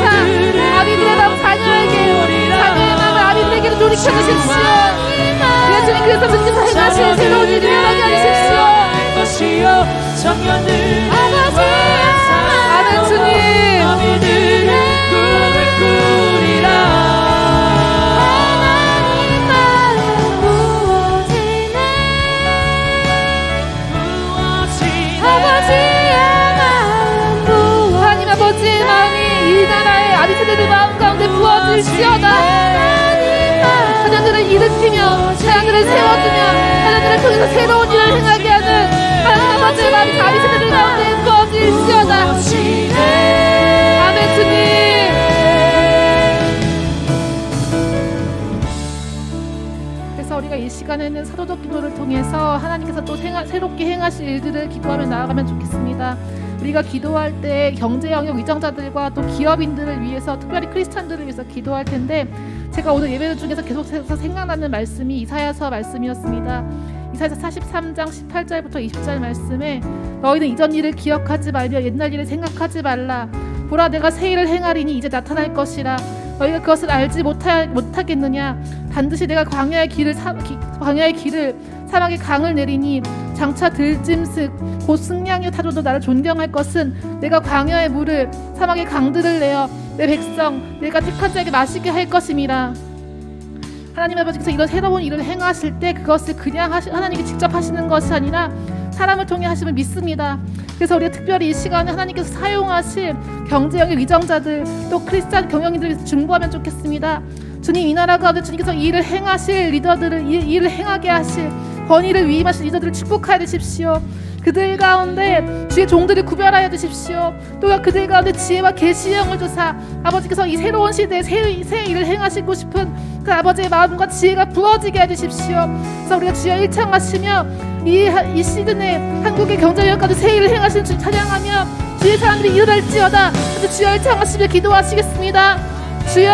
아비들의 마음 자녀의 마음을 아비들에게로 돌이켜 주십시오. 주님 그래서 주님께서 행하실 새로운 일을 일어나게 하십시오. 청년들 아멘. 주님 아비들은 꿈을 꾸리라. 하나님 아버지의 마음이 이 나라의 아비 세대들 마음 가운데 부어질지어다. 자녀들을 일으키며 자녀들을 세워주며 자녀들을 통해서 새로운 일을 행하게 하는 하나님 아버지의 마음이 아비 세대들 가운데 부어질지어다. 아멘. 주님 그래서 우리가 이 시간에는 사도적 기도를 통해서 하나님께서 또 새롭게 행하실 일들을 기도하며 나아가면 좋겠습니다. 우리가 기도할 때 경제 영역 위정자들과 또 기업인들을 위해서 특별히 크리스찬들을 위해서 기도할 텐데 제가 오늘 예배 중에서 계속해서 생각나는 말씀이 이사야서 말씀이었습니다. 이사야서 43장 18절부터 20절 말씀에 너희는 이전 일을 기억하지 말며 옛날 일을 생각하지 말라. 보라 내가 새 일을 행하리니 이제 나타날 것이라. 너희가 그것을 알지 못하겠느냐. 반드시 내가 광야의 길을 사막의 강을 내리니 장차 들짐승 곧 승냥이와 타조도 나를 존경할 것은 내가 광야의 물을 사막의 강들을 내어 내 백성 내가 택한 자에게 마시게 할 것임이라. 하나님 아버지께서 이런 새로운 일을 행하실 때 그것을 그냥 하나님이 직접 하시는 것이 아니라 사람을 통해 하심을 믿습니다. 그래서 우리가 특별히 이 시간에 하나님께서 사용하실 경제영역 위정자들 또 크리스찬 경영인들을 위해서 중보하면 좋겠습니다. 주님, 이 나라 가운데 주님께서 이 일을 행하실 리더들을, 이 일을 행하게 하실 권위를 위임하실 리더들을 축복하여 주십시오. 그들 가운데 주의 종들을 구별하여 주십시오. 또 그들 가운데 지혜와 계시의 영을 주사 아버지께서 이 새로운 시대에 새 일을 행하시고 싶은 그 아버지의 마음과 지혜가 부어지게 해주십시오. 그래서 우리가 주여 일창하시며 이 시즌에 한국의 경제력까지 새 일을 행하시는 주님 찬양하며 주의 사람들이 일어날지어다. 그래서 주여 일창하시며 기도하시겠습니다. 주여,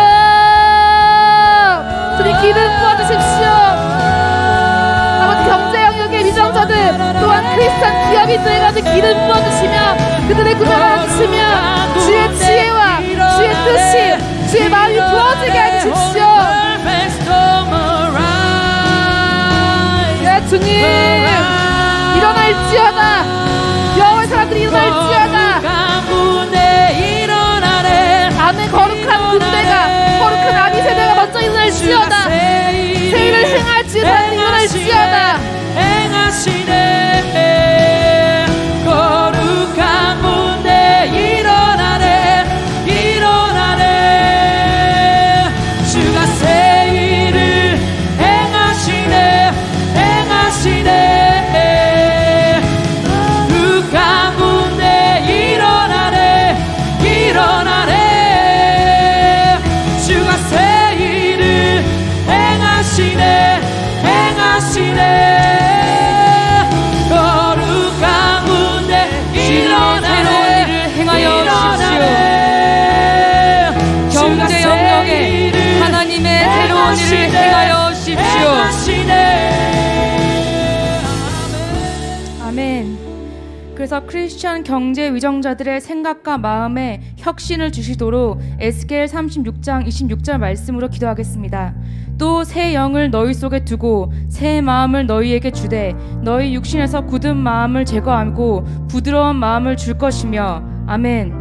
주님 기름 부어주십시오. 아버지 경제 영역의 위정자들 또한 크리스찬 기업인들 가운데 기름 부어주시며 그들의 구별하여 주시며 주의 지혜와 주의 뜻이 주의 마음이 부어지게 해주십시오. 예, 주님 일어날지어다. 여호와의 사람들이 일어날지어다. 아멘. 거룩한 군대가, 거룩한 아비 세대가 먼저 일어날지어다. 새 일을 행할지어다. 일어날지어다. 행하시네. 거룩한 군대 일어나네. 일어나네. 주가 새 일을 행하시네. 행하시네. 거룩한 군대 일어나네. 일어나네. 주가 새 일을 행하시네. 행하시네. 거룩한 군대 일어나네. 행하여 주십시오. 경제 영역에 하나님의 새로운 일을 행하여 주십시오. 아멘. 그래서 크리스천 경제 위정자들의 생각과 마음에 혁신을 주시도록 에스겔 36장 26절 말씀으로 기도하겠습니다. 또 새 영을 너희 속에 두고 새 마음을 너희에게 주되 너희 육신에서 굳은 마음을 제거하고 부드러운 마음을 줄 것이며. 아멘.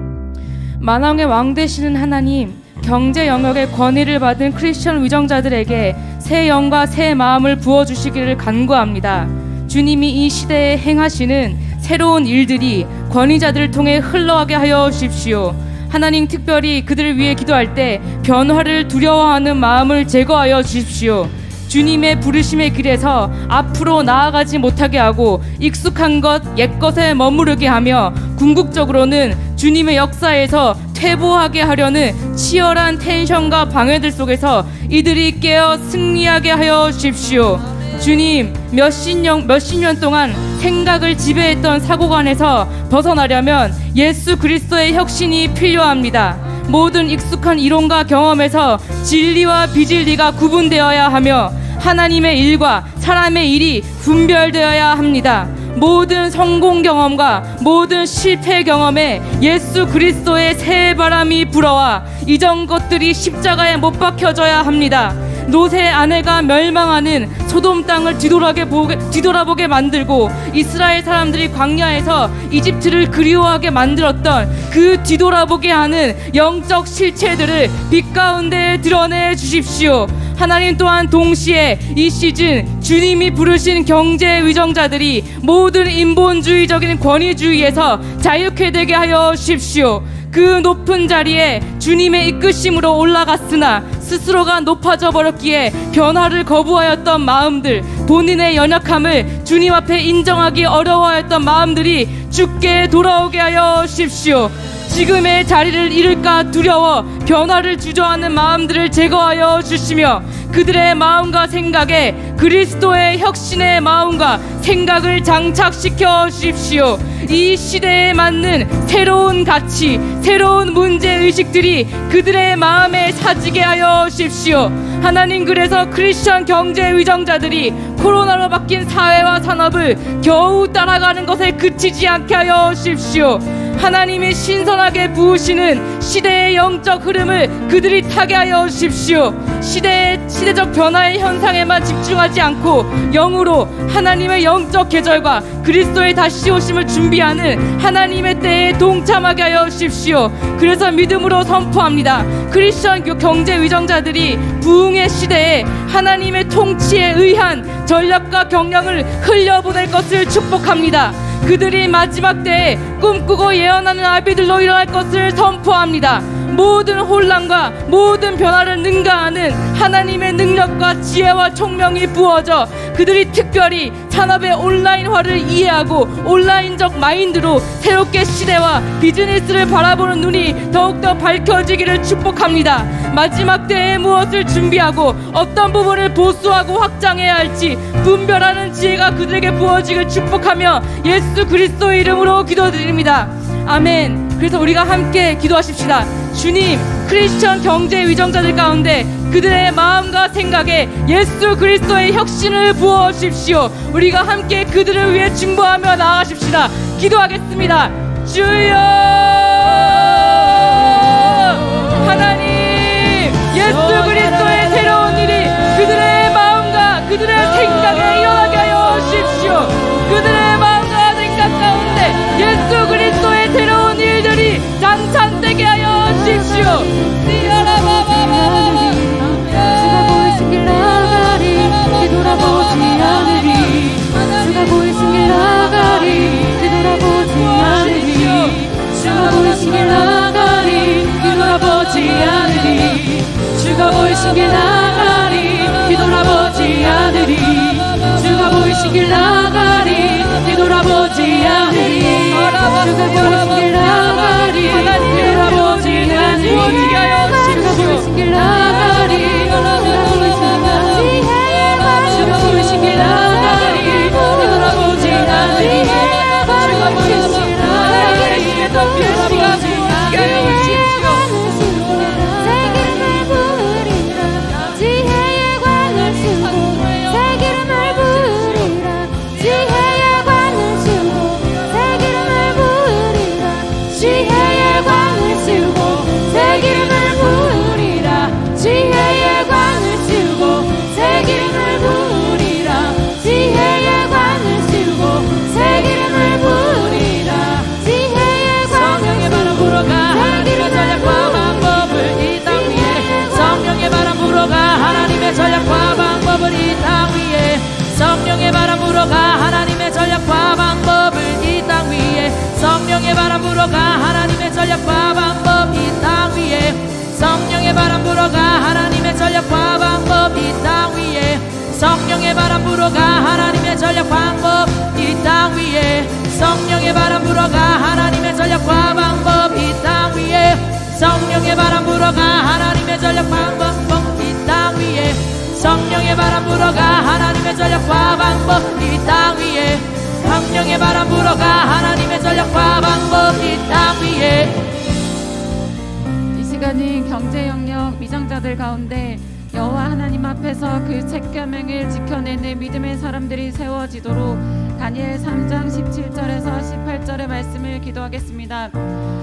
만왕의 왕 되시는 하나님, 경제 영역의 권위를 받은 크리스천 위정자들에게 새 영과 새 마음을 부어주시기를 간구합니다. 주님이 이 시대에 행하시는 새로운 일들이 권위자들을 통해 흘러가게 하여 주십시오. 하나님, 특별히 그들을 위해 기도할 때 변화를 두려워하는 마음을 제거하여 주십시오. 주님의 부르심의 길에서 앞으로 나아가지 못하게 하고 익숙한 것, 옛것에 머무르게 하며 궁극적으로는 주님의 역사에서 퇴보하게 하려는 치열한 텐션과 방해들 속에서 이들이 깨어 승리하게 하여 주십시오. 주님, 몇십 년 동안 생각을 지배했던 사고관에서 벗어나려면 예수 그리스도의 혁신이 필요합니다. 모든 익숙한 이론과 경험에서 진리와 비진리가 구분되어야 하며 하나님의 일과 사람의 일이 분별되어야 합니다. 모든 성공 경험과 모든 실패 경험에 예수 그리스도의 새 바람이 불어와 이전 것들이 십자가에 못 박혀져야 합니다. 롯의 아내가 멸망하는 소돔 땅을 뒤돌아보게 만들고 이스라엘 사람들이 광야에서 이집트를 그리워하게 만들었던 그 뒤돌아보게 하는 영적 실체들을 빛 가운데 드러내 주십시오. 하나님, 또한 동시에 이 시즌 주님이 부르신 경제 위정자들이 모든 인본주의적인 권위주의에서 자유케 되게 하여 주십시오. 그 높은 자리에 주님의 이끄심으로 올라갔으나 스스로가 높아져 버렸기에 변화를 거부하였던 마음들, 본인의 연약함을 주님 앞에 인정하기 어려워하였던 마음들이 주께 돌아오게 하여 주십시오. 지금의 자리를 잃을까 두려워 변화를 주저하는 마음들을 제거하여 주시며 그들의 마음과 생각에 그리스도의 혁신의 마음과 생각을 장착시켜 주십시오. 이 시대에 맞는 새로운 가치, 새로운 문제의식들이 그들의 마음에 사지게 하여 주십시오. 하나님, 그래서 크리스천 경제 위정자들이 코로나로 바뀐 사회와 산업을 겨우 따라가는 것에 그치지 않게 하여 주십시오. 하나님이 신선하게 부으시는 시대의 영적 흐름을 그들이 타게 하여 주십시오. 시대적 변화의 현상에만 집중하지 않고 영으로 하나님의 영적 계절과 그리스도의 다시 오심을 준비하는 하나님의 때에 동참하게 하여 주십시오. 그래서 믿음으로 선포합니다. 크리스천 경제 위정자들이 부흥의 시대에 하나님의 통치에 의한 전략과 경영을 흘려보낼 것을 축복합니다. 그들이 마지막 때에 꿈꾸고 예언하는 아비들로 일어날 것을 선포합니다. 모든 혼란과 모든 변화를 능가하는 하나님의 능력과 지혜와 총명이 부어져 그들이 특별히 산업의 온라인화를 이해하고 온라인적 마인드로 새롭게 시대와 비즈니스를 바라보는 눈이 더욱더 밝혀지기를 축복합니다. 마지막 때에 무엇을 준비하고 어떤 부분을 보수하고 확장해야 할지 분별하는 지혜가 그들에게 부어지길 축복하며 예수 그리스도의 이름으로 기도드립니다. 아멘. 그래서 우리가 함께 기도하십시다. 주님, 크리스천 경제 위정자들 가운데 그들의 마음과 생각에 예수 그리스도의 혁신을 부어 주십시오. 우리가 함께 그들을 위해 중보하며 나아가십시다. 기도하겠습니다. 주여, 하나님, 예수 그리스도의 새로운 일이 그들의 마음과 그들의 생각에 일어나게 하여 주십시오. 그들의 마음과 생각 가운데 예수 그리스도의 새로운 일들이 장창되게 하여 주십시오. 주가 보이신 길 나가리 뒤돌아보지 않으리. 주가 보이신 길 나가리 뒤돌아보지 않으리. 주가 보이신 길 나가리 뒤돌아보지 않으리. 주가 보이신 길 나가리 뒤돌아보지 않으리. 주가 보이신 길 나가리 뒤돌아보지 않으리. 주가 보이신 길 나가리 뒤돌아보지 않으리. 주가 보이신 길 나가리 주가 보이신 길 나가리 뒤돌아보지 않으리. 주가 보이신 길 나가리 뒤돌아보지 않으리. 새 기름을 부으리라 지혜의 관을 쓰고 새 기름을 부으리라 지혜의 관을 쓰고 새 기름을 부으리라 지혜의 관을 쓰고 새 기름을 부으리라 지혜의 관을 쓰고 새 기름을 부으리라 지혜의 관을 쓰고 새 기름을 부으리라 지혜의 성령의 바람 불어가 하나님의 전략과 방법을 이 땅 위에 성령의 바람 불어가 하나님의 전략과 방법을 이 땅 위에 성령의 바람 불어가 하나님의 전략과 방법을 이 땅 위에 성령의 바람 불어가 하나님의 전략과 방법 이 땅 위에 성령의 바람 불어가 하나님의 전략과 방법 이 땅 위에 성령의 바람 불어가 하나님의 전략 방법 이 땅 위에 성령의 바람 불어가 하나님의 전략과 방법 이 땅 위에 성령의 바람 불어가 하나님의 전략 방법 이 땅 위에 성령의 바람 불어가 하나님의 전략과 방법 이 땅 위에 성령의 바람 불어가 하나님의 전략과 방법 이 땅 위에. 이 시간은 경제 영역 미정자들 가운데 여호와 하나님 앞에서 그 책계명을 지켜내는 믿음의 사람들이 세워지도록 다니엘 3장 17절에서 18절의 말씀을 기도하겠습니다.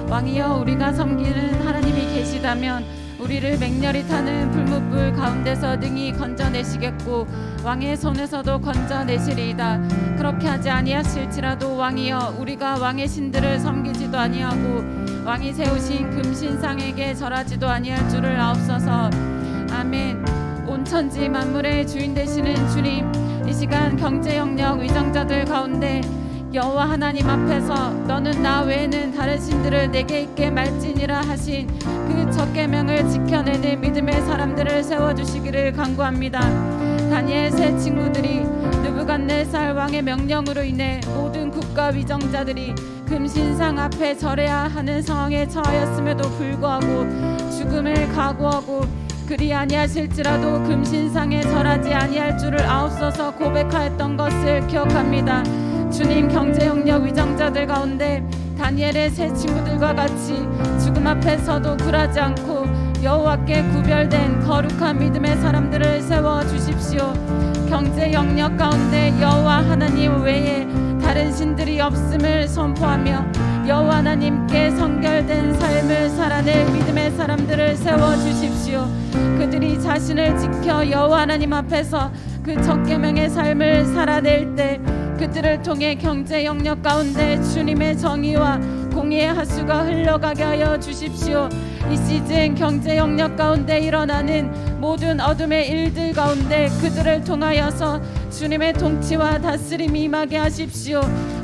왕이여, 우리가 섬기는 하나님이 계시다면 우리를 맹렬히 타는 불못불 가운데서 능히 건져내시겠고 왕의 손에서도 건져내시리이다. 그렇게 하지 아니하실지라도 왕이여, 우리가 왕의 신들을 섬기지도 아니하고 왕이 세우신 금신상에게 절하지도 아니할 줄을 아옵소서. 아멘. 온 천지 만물의 주인 되시는 주님, 이 시간 경제 영역 위정자들 가운데 여호와 하나님 앞에서 너는 나 외에는 다른 신들을 내게 있게 말지니라 하신 그 첫 계명을 지켜내는 믿음의 사람들을 세워주시기를 간구합니다. 다니엘 세 친구들이 느부갓네살 왕의 명령으로 인해 모든 국가 위정자들이 금신상 앞에 절해야 하는 상황에 처하였음에도 불구하고 죽음을 각오하고 그리 아니하실지라도 금신상에 절하지 아니할 줄을 아옵소서 고백하였던 것을 기억합니다. 주님, 경제 영역 위정자들 가운데 다니엘의 세 친구들과 같이 죽음 앞에서도 굴하지 않고 여호와께 구별된 거룩한 믿음의 사람들을 세워주십시오. 경제 영역 가운데 여호와 하나님 외에 다른 신들이 없음을 선포하며 여호와 하나님께 성결된 삶을 살아낼 믿음의 사람들을 세워주십시오. 그들이 자신을 지켜 여호와 하나님 앞에서 그 첫 계명의 삶을 살아낼 때 그들을 통해 경제 영역 가운데 주님의 정의와 공의의 하수가 흘러가게 하여 주십시오. 이 시즌 경제 영역 가운데 일어나는 모든 어둠의 일들 가운데 그들을 통하여서 주님의 통치와 다스림이 임하게 하십시오.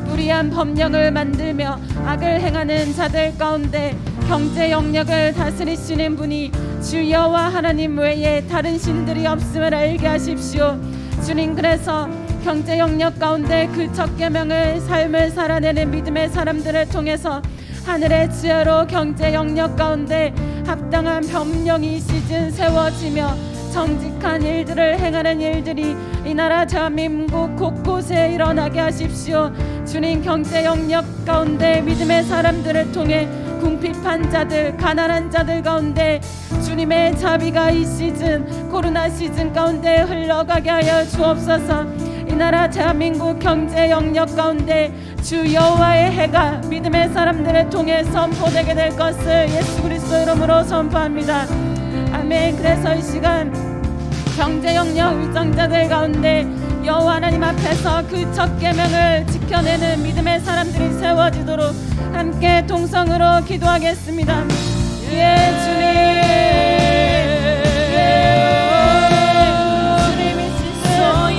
불의한 법령을 만들며 악을 행하는 자들 가운데 경제 영역을 다스리시는 분이 주 여호와 하나님 외에 다른 신들이 없음을 알게 하십시오. 주님, 그래서 경제 영역 가운데 그 첫 계명을 삶을 살아내는 믿음의 사람들을 통해서 하늘의 지혜로 경제 영역 가운데 합당한 법령이 이 시즌 세워지며 정직한 일들을 행하는 일들이 이 나라 대한민국 곳곳에 일어나게 하십시오. 주님, 경제 영역 가운데 믿음의 사람들을 통해 궁핍한 자들, 가난한 자들 가운데 주님의 자비가 이 시즌, 코로나 시즌 가운데 흘러가게 하여 주옵소서. 이 나라 대한민국 경제 영역 가운데 주 여호와의 해가 믿음의 사람들을 통해 선포되게 될 것을 예수 그리스도 이름으로 선포합니다. 아멘. 그래서 이 시간 경제 영역 위정자들 가운데 여호와 하나님 앞에서 그 첫 계명을 지켜내는 믿음의 사람들이 세워지도록 함께 동성으로 기도하겠습니다. 예, 주님이 지신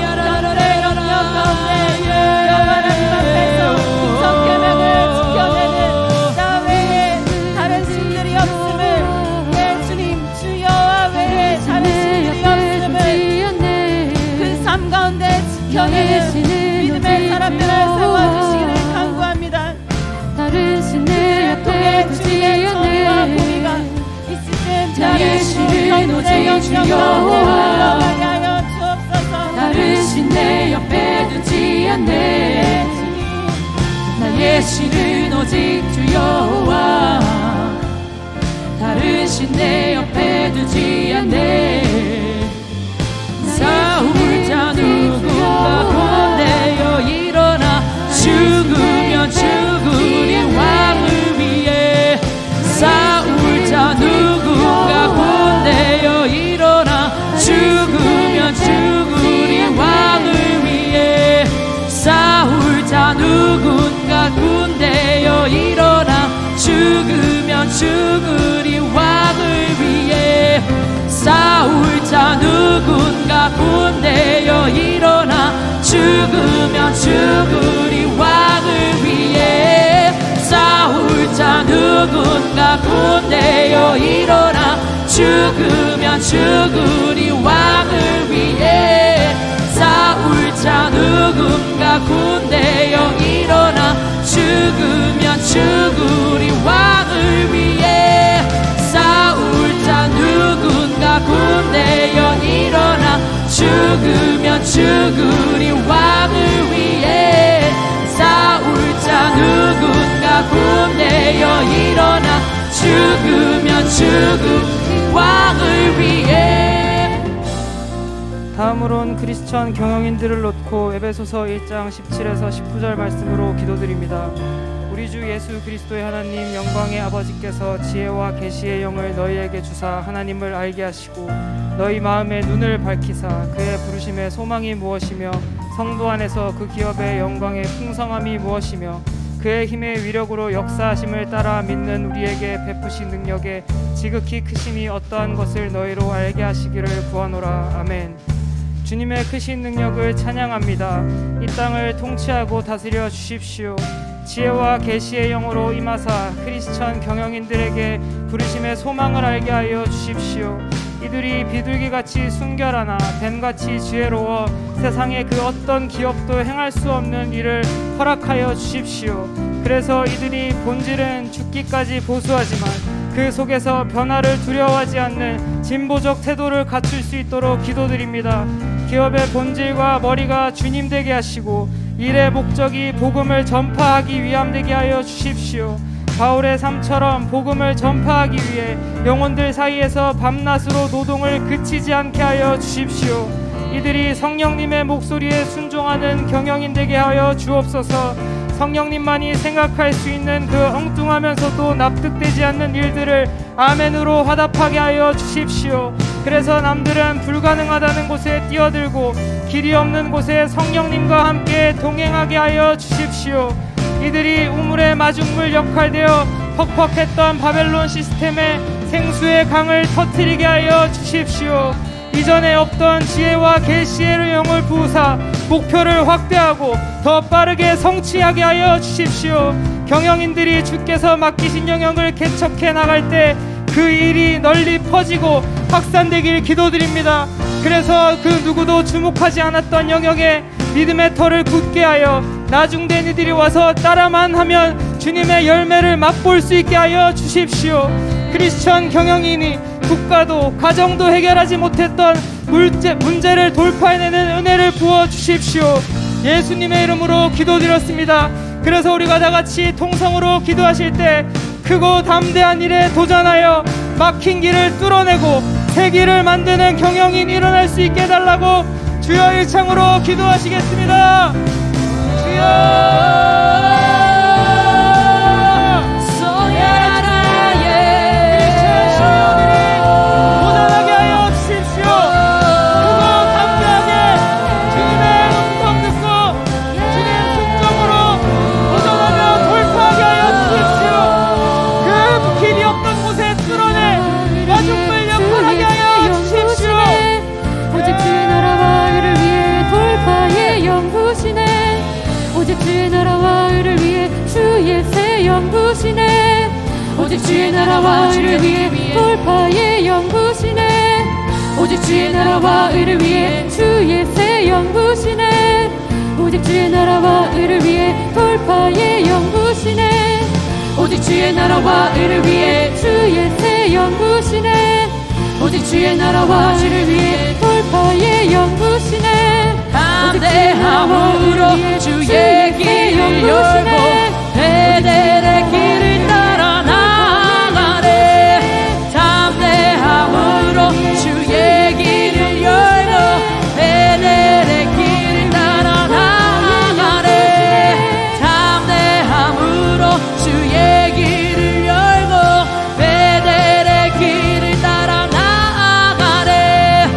경제 영역 가운데 여호와 하나님 앞에서 그 첫 계명을 지켜내는 나 외에 다른 신들이 없음을, 예 주님, 주 여호와 외에 다른 신들이 없음을 그 삶 가운데 지켜내는 믿음의 사람들을 세워주시기를 간구합니다. 그들을 통해 주의 정의와 공의가 이 시즌 대한민국 경제 영역 흘러가게 하여 주옵소서. 나를 신내 옆에 두지 않네. 나의 신은 오직 주 여호와. 다른 신내 옆에 두지 않네. 싸울 자 누군가 군대여 일어나. 죽으면 죽으리 왕을 위해. 싸울 자 누군가 군대여 일어나. 죽으면 죽으리 왕을 위해. 싸울 자 누군가 군대여 일어나. 죽으면 죽으리 왕을 위해. 싸울 자 누군가 군대여 일어나. 죽으면 죽으리 왕을 위해. 싸울 자 누군가 군대여 일어나. 죽으면 죽으리 왕을 위해. 싸울 자 누군가 군대여 일어나. 죽으면 죽으리 왕을 위해. 싸울 자 누군가 군대여 일어나. 죽으면 죽으리 왕을 위해. 싸울 자 누군가 군대여 일어나. 죽으면 죽으리 왕을 위해. 다음으론 크리스천 경영인들을 놓고 에베소서 1장 17에서 19절 말씀으로 기도드립니다. 우리 주 예수 그리스도의 하나님 영광의 아버지께서 지혜와 계시의 영을 너희에게 주사 하나님을 알게 하시고 너희 마음의 눈을 밝히사 그의 부르심의 소망이 무엇이며 성도 안에서 그 기업의 영광의 풍성함이 무엇이며 그의 힘의 위력으로 역사하심을 따라 믿는 우리에게 베푸신 능력에 지극히 크심이 어떠한 것을 너희로 알게 하시기를 구하노라. 아멘. 주님의 크신 능력을 찬양합니다. 이 땅을 통치하고 다스려 주십시오. 지혜와 계시의 영으로 임하사 크리스천 경영인들에게 부르심의 소망을 알게 하여 주십시오. 이들이 비둘기같이 순결하나 뱀같이 지혜로워 세상의 그 어떤 기업도 행할 수 없는 일을 허락하여 주십시오. 그래서 이들이 본질은 죽기까지 보수하지만 그 속에서 변화를 두려워하지 않는 진보적 태도를 갖출 수 있도록 기도드립니다. 기업의 본질과 머리가 주님 되게 하시고 일의 목적이 복음을 전파하기 위함 되게 하여 주십시오. 바울의 삶처럼 복음을 전파하기 위해 영혼들 사이에서 밤낮으로 노동을 그치지 않게 하여 주십시오. 이들이 성령님의 목소리에 순종하는 경영인 되게 하여 주옵소서. 성령님만이 생각할 수 있는 그 엉뚱하면서도 납득되지 않는 일들을 아멘으로 화답하게 하여 주십시오. 그래서 남들은 불가능하다는 곳에 뛰어들고 길이 없는 곳에 성령님과 함께 동행하게 하여 주십시오. 이들이 우물의 마중물 역할되어 퍽퍽했던 바벨론 시스템의 생수의 강을 터뜨리게 하여 주십시오. 이전에 없던 지혜와 계시의 영을 부으사 목표를 확대하고 더 빠르게 성취하게 하여 주십시오. 경영인들이 주께서 맡기신 영역을 개척해 나갈 때 그 일이 널리 퍼지고 확산되길 기도드립니다. 그래서 그 누구도 주목하지 않았던 영역에 믿음의 터를 굳게 하여 나중된 이들이 와서 따라만 하면 주님의 열매를 맛볼 수 있게 하여 주십시오. 크리스천 경영인이 국가도 가정도 해결하지 못했던 문제를 돌파해내는 은혜를 부어 주십시오. 예수님의 이름으로 기도드렸습니다. 그래서 우리가 다같이 통성으로 기도하실 때 크고 담대한 일에 도전하여 막힌 길을 뚫어내고 새 길을 만드는 경영인 일어날 수 있게 해달라고 주여 일창으로 기도하시겠습니다. 주여 오직 주의 나라와 의를 위해 돌파의 연구시네. 오직 주의 나라와 의를 위해 주의 새 연구시네. 오직 주의 나라와 의를 위해 돌파의 연구시네. 오직 주의 나라와 의를 위해 주의 새 연구시네. 오직 주의 나라와 의를 위해 돌파의 연구시네. 담대함으로 주의 길을 열고 베델의 길을 따라 나가래. 담대함으로 주의 길을 열고 베델의 길을 따라 나가래. 담대함으로 주의 길을 열고 베델의 길을 따라 나가래.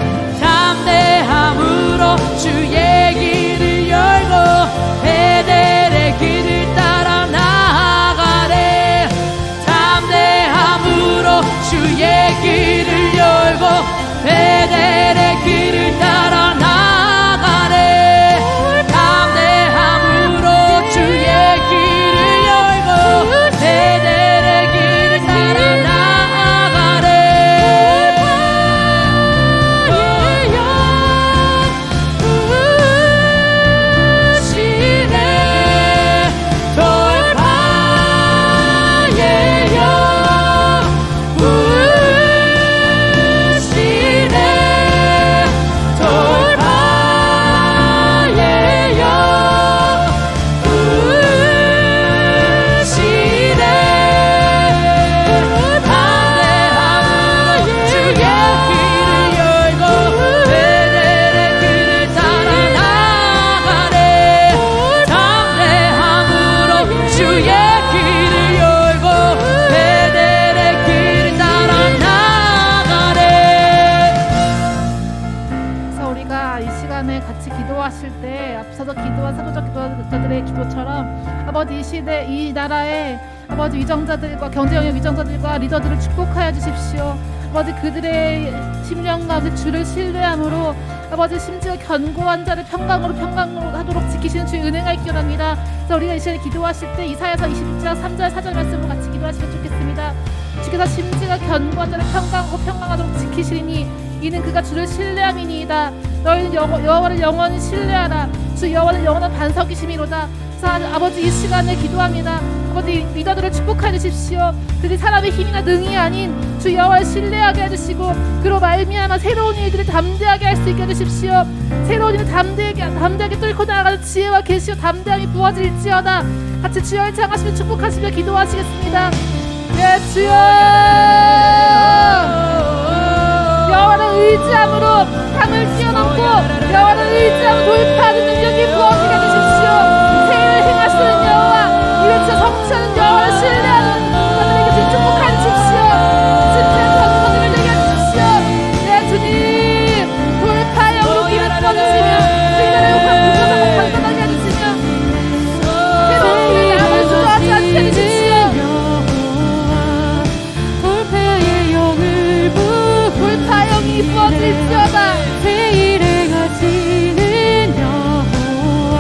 담대함으로 주의 길을 열고 베델의 길을 따라 나가래. 담대함으로 주의 길을 열고 베델의 길을 따라 나가래. 담대함으로 주의 길을 열고 베델의 길을 따라 나가래. 아버지 이 시대 이 나라의 아버지 위정자들과 경제영역 위정자들과 리더들을 축복하여 주십시오. 아버지 그들의 심령 가운데 주를 신뢰함으로 아버지 심지어 견고한 자를 평강으로 하도록 지키시는 주의 은혜가 있기를 합니다. 그래서 우리가 이 시간에 기도하실 때 이사야서 22장 3절 4절 말씀으로 같이 기도하시면 좋겠습니다. 주께서 심지어 견고한 자를 평강하도록 지키시리니 이는 그가 주를 신뢰함이니이다. 너희는 여호와를 영원히 신뢰하라. 주 여호와는 영원한 반석이심이로다. 아버지 이 시간에 기도합니다. 아버지 리더들을 축복해 주십시오. 그들이 사람의 힘이나 능이 아닌 주 여호와를 신뢰하게 해주시고 그로 말미암아 새로운 일들을 담대하게 할 수 있게 해주십시오. 새로운 일을 담대하게 뚫고 나아가는 지혜와 계시와 담대함이 부어질지어다. 같이 주여를 찬양하시며 축복하시며 기도하시겠습니다. 네 주여 여호와를 의지함으로 강을 뛰어넘고 여호와를 의지함으로 돌파하는 능력이 부어지게 해주십시오. 행하시는 여호와 이 외쳐 성취하는 여호와를 신뢰하는 그들에게 축복하여 주십시오. 진짜 전권을 내게 해주십시오. 네 주님 돌파의 영으로 길을 뚫어주시며 그들의 욕을 강건하게 해주시며 새로운 길을 나아갈 수 하지 않게 해주십시오. 돌파의 영을 돌파의 영이 부어질지어다. 새 일에 가지는 여호와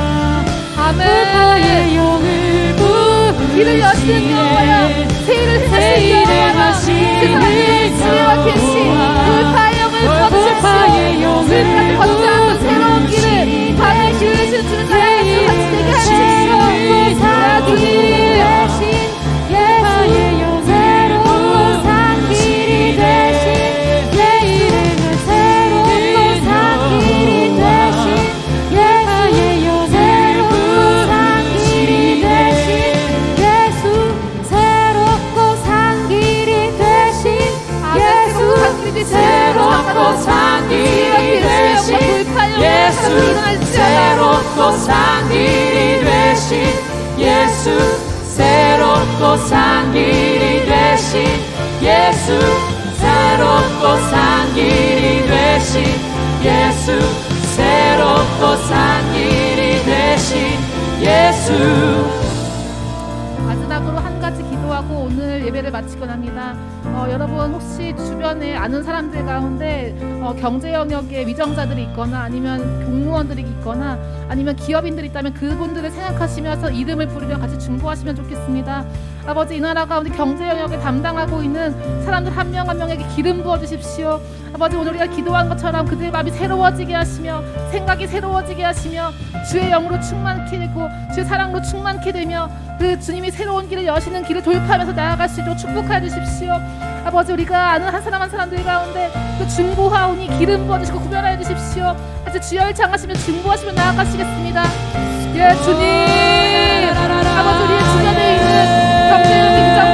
아멘. 돌파의 영을 길을 여시는 여호와여, 새 일을 행하시는 여호와여, 그 사람들의 지혜와 계시, 돌파의 영을 거두십시오. 지금까지 걷지 않았던 새로운 길을, 밤의 길을 주는 주는 자의 같이 되게 하십시오. 자, 주님 새롭고 산 길이 되신 예수, 새롭고 산 길이 되신 예수, 새롭고 산 길이 되신 예수, 새롭고 산 길이 되신 예수. 마지막으로 한 가지 기도하고 오늘 예배를 마치곤 합니다. 여러분 혹시 주변에 아는 사람들 가운데 경제 영역에 위정자들이 있거나 아니면 공무원들이 있거나 아니면 기업인들이 있다면 그분들을 생각하시면서 이름을 부르며 같이 중보하시면 좋겠습니다. 아버지, 이 나라 가운데 경제 영역을 담당하고 있는 사람들 한 명 한 명에게 기름 부어 주십시오. 아버지, 오늘 우리가 기도한 것처럼 그들의 마음이 새로워지게 하시며 생각이 새로워지게 하시며 주의 영으로 충만케 되고 주의 사랑으로 충만케 되며 그 주님이 새로운 길을 여시는 길을 돌파하면서 나아갈 수 있도록 축복하여 주십시오. 아버지, 우리가 아는 한 사람 한 사람들 가운데 그 중보하오니 기름 부어주시고 구별하여 주십시오. 같이 주여를 장하시며 중보하시며 나아가시겠습니다. 예, 주님. 아버지, 우리의 주변에 있는 경제적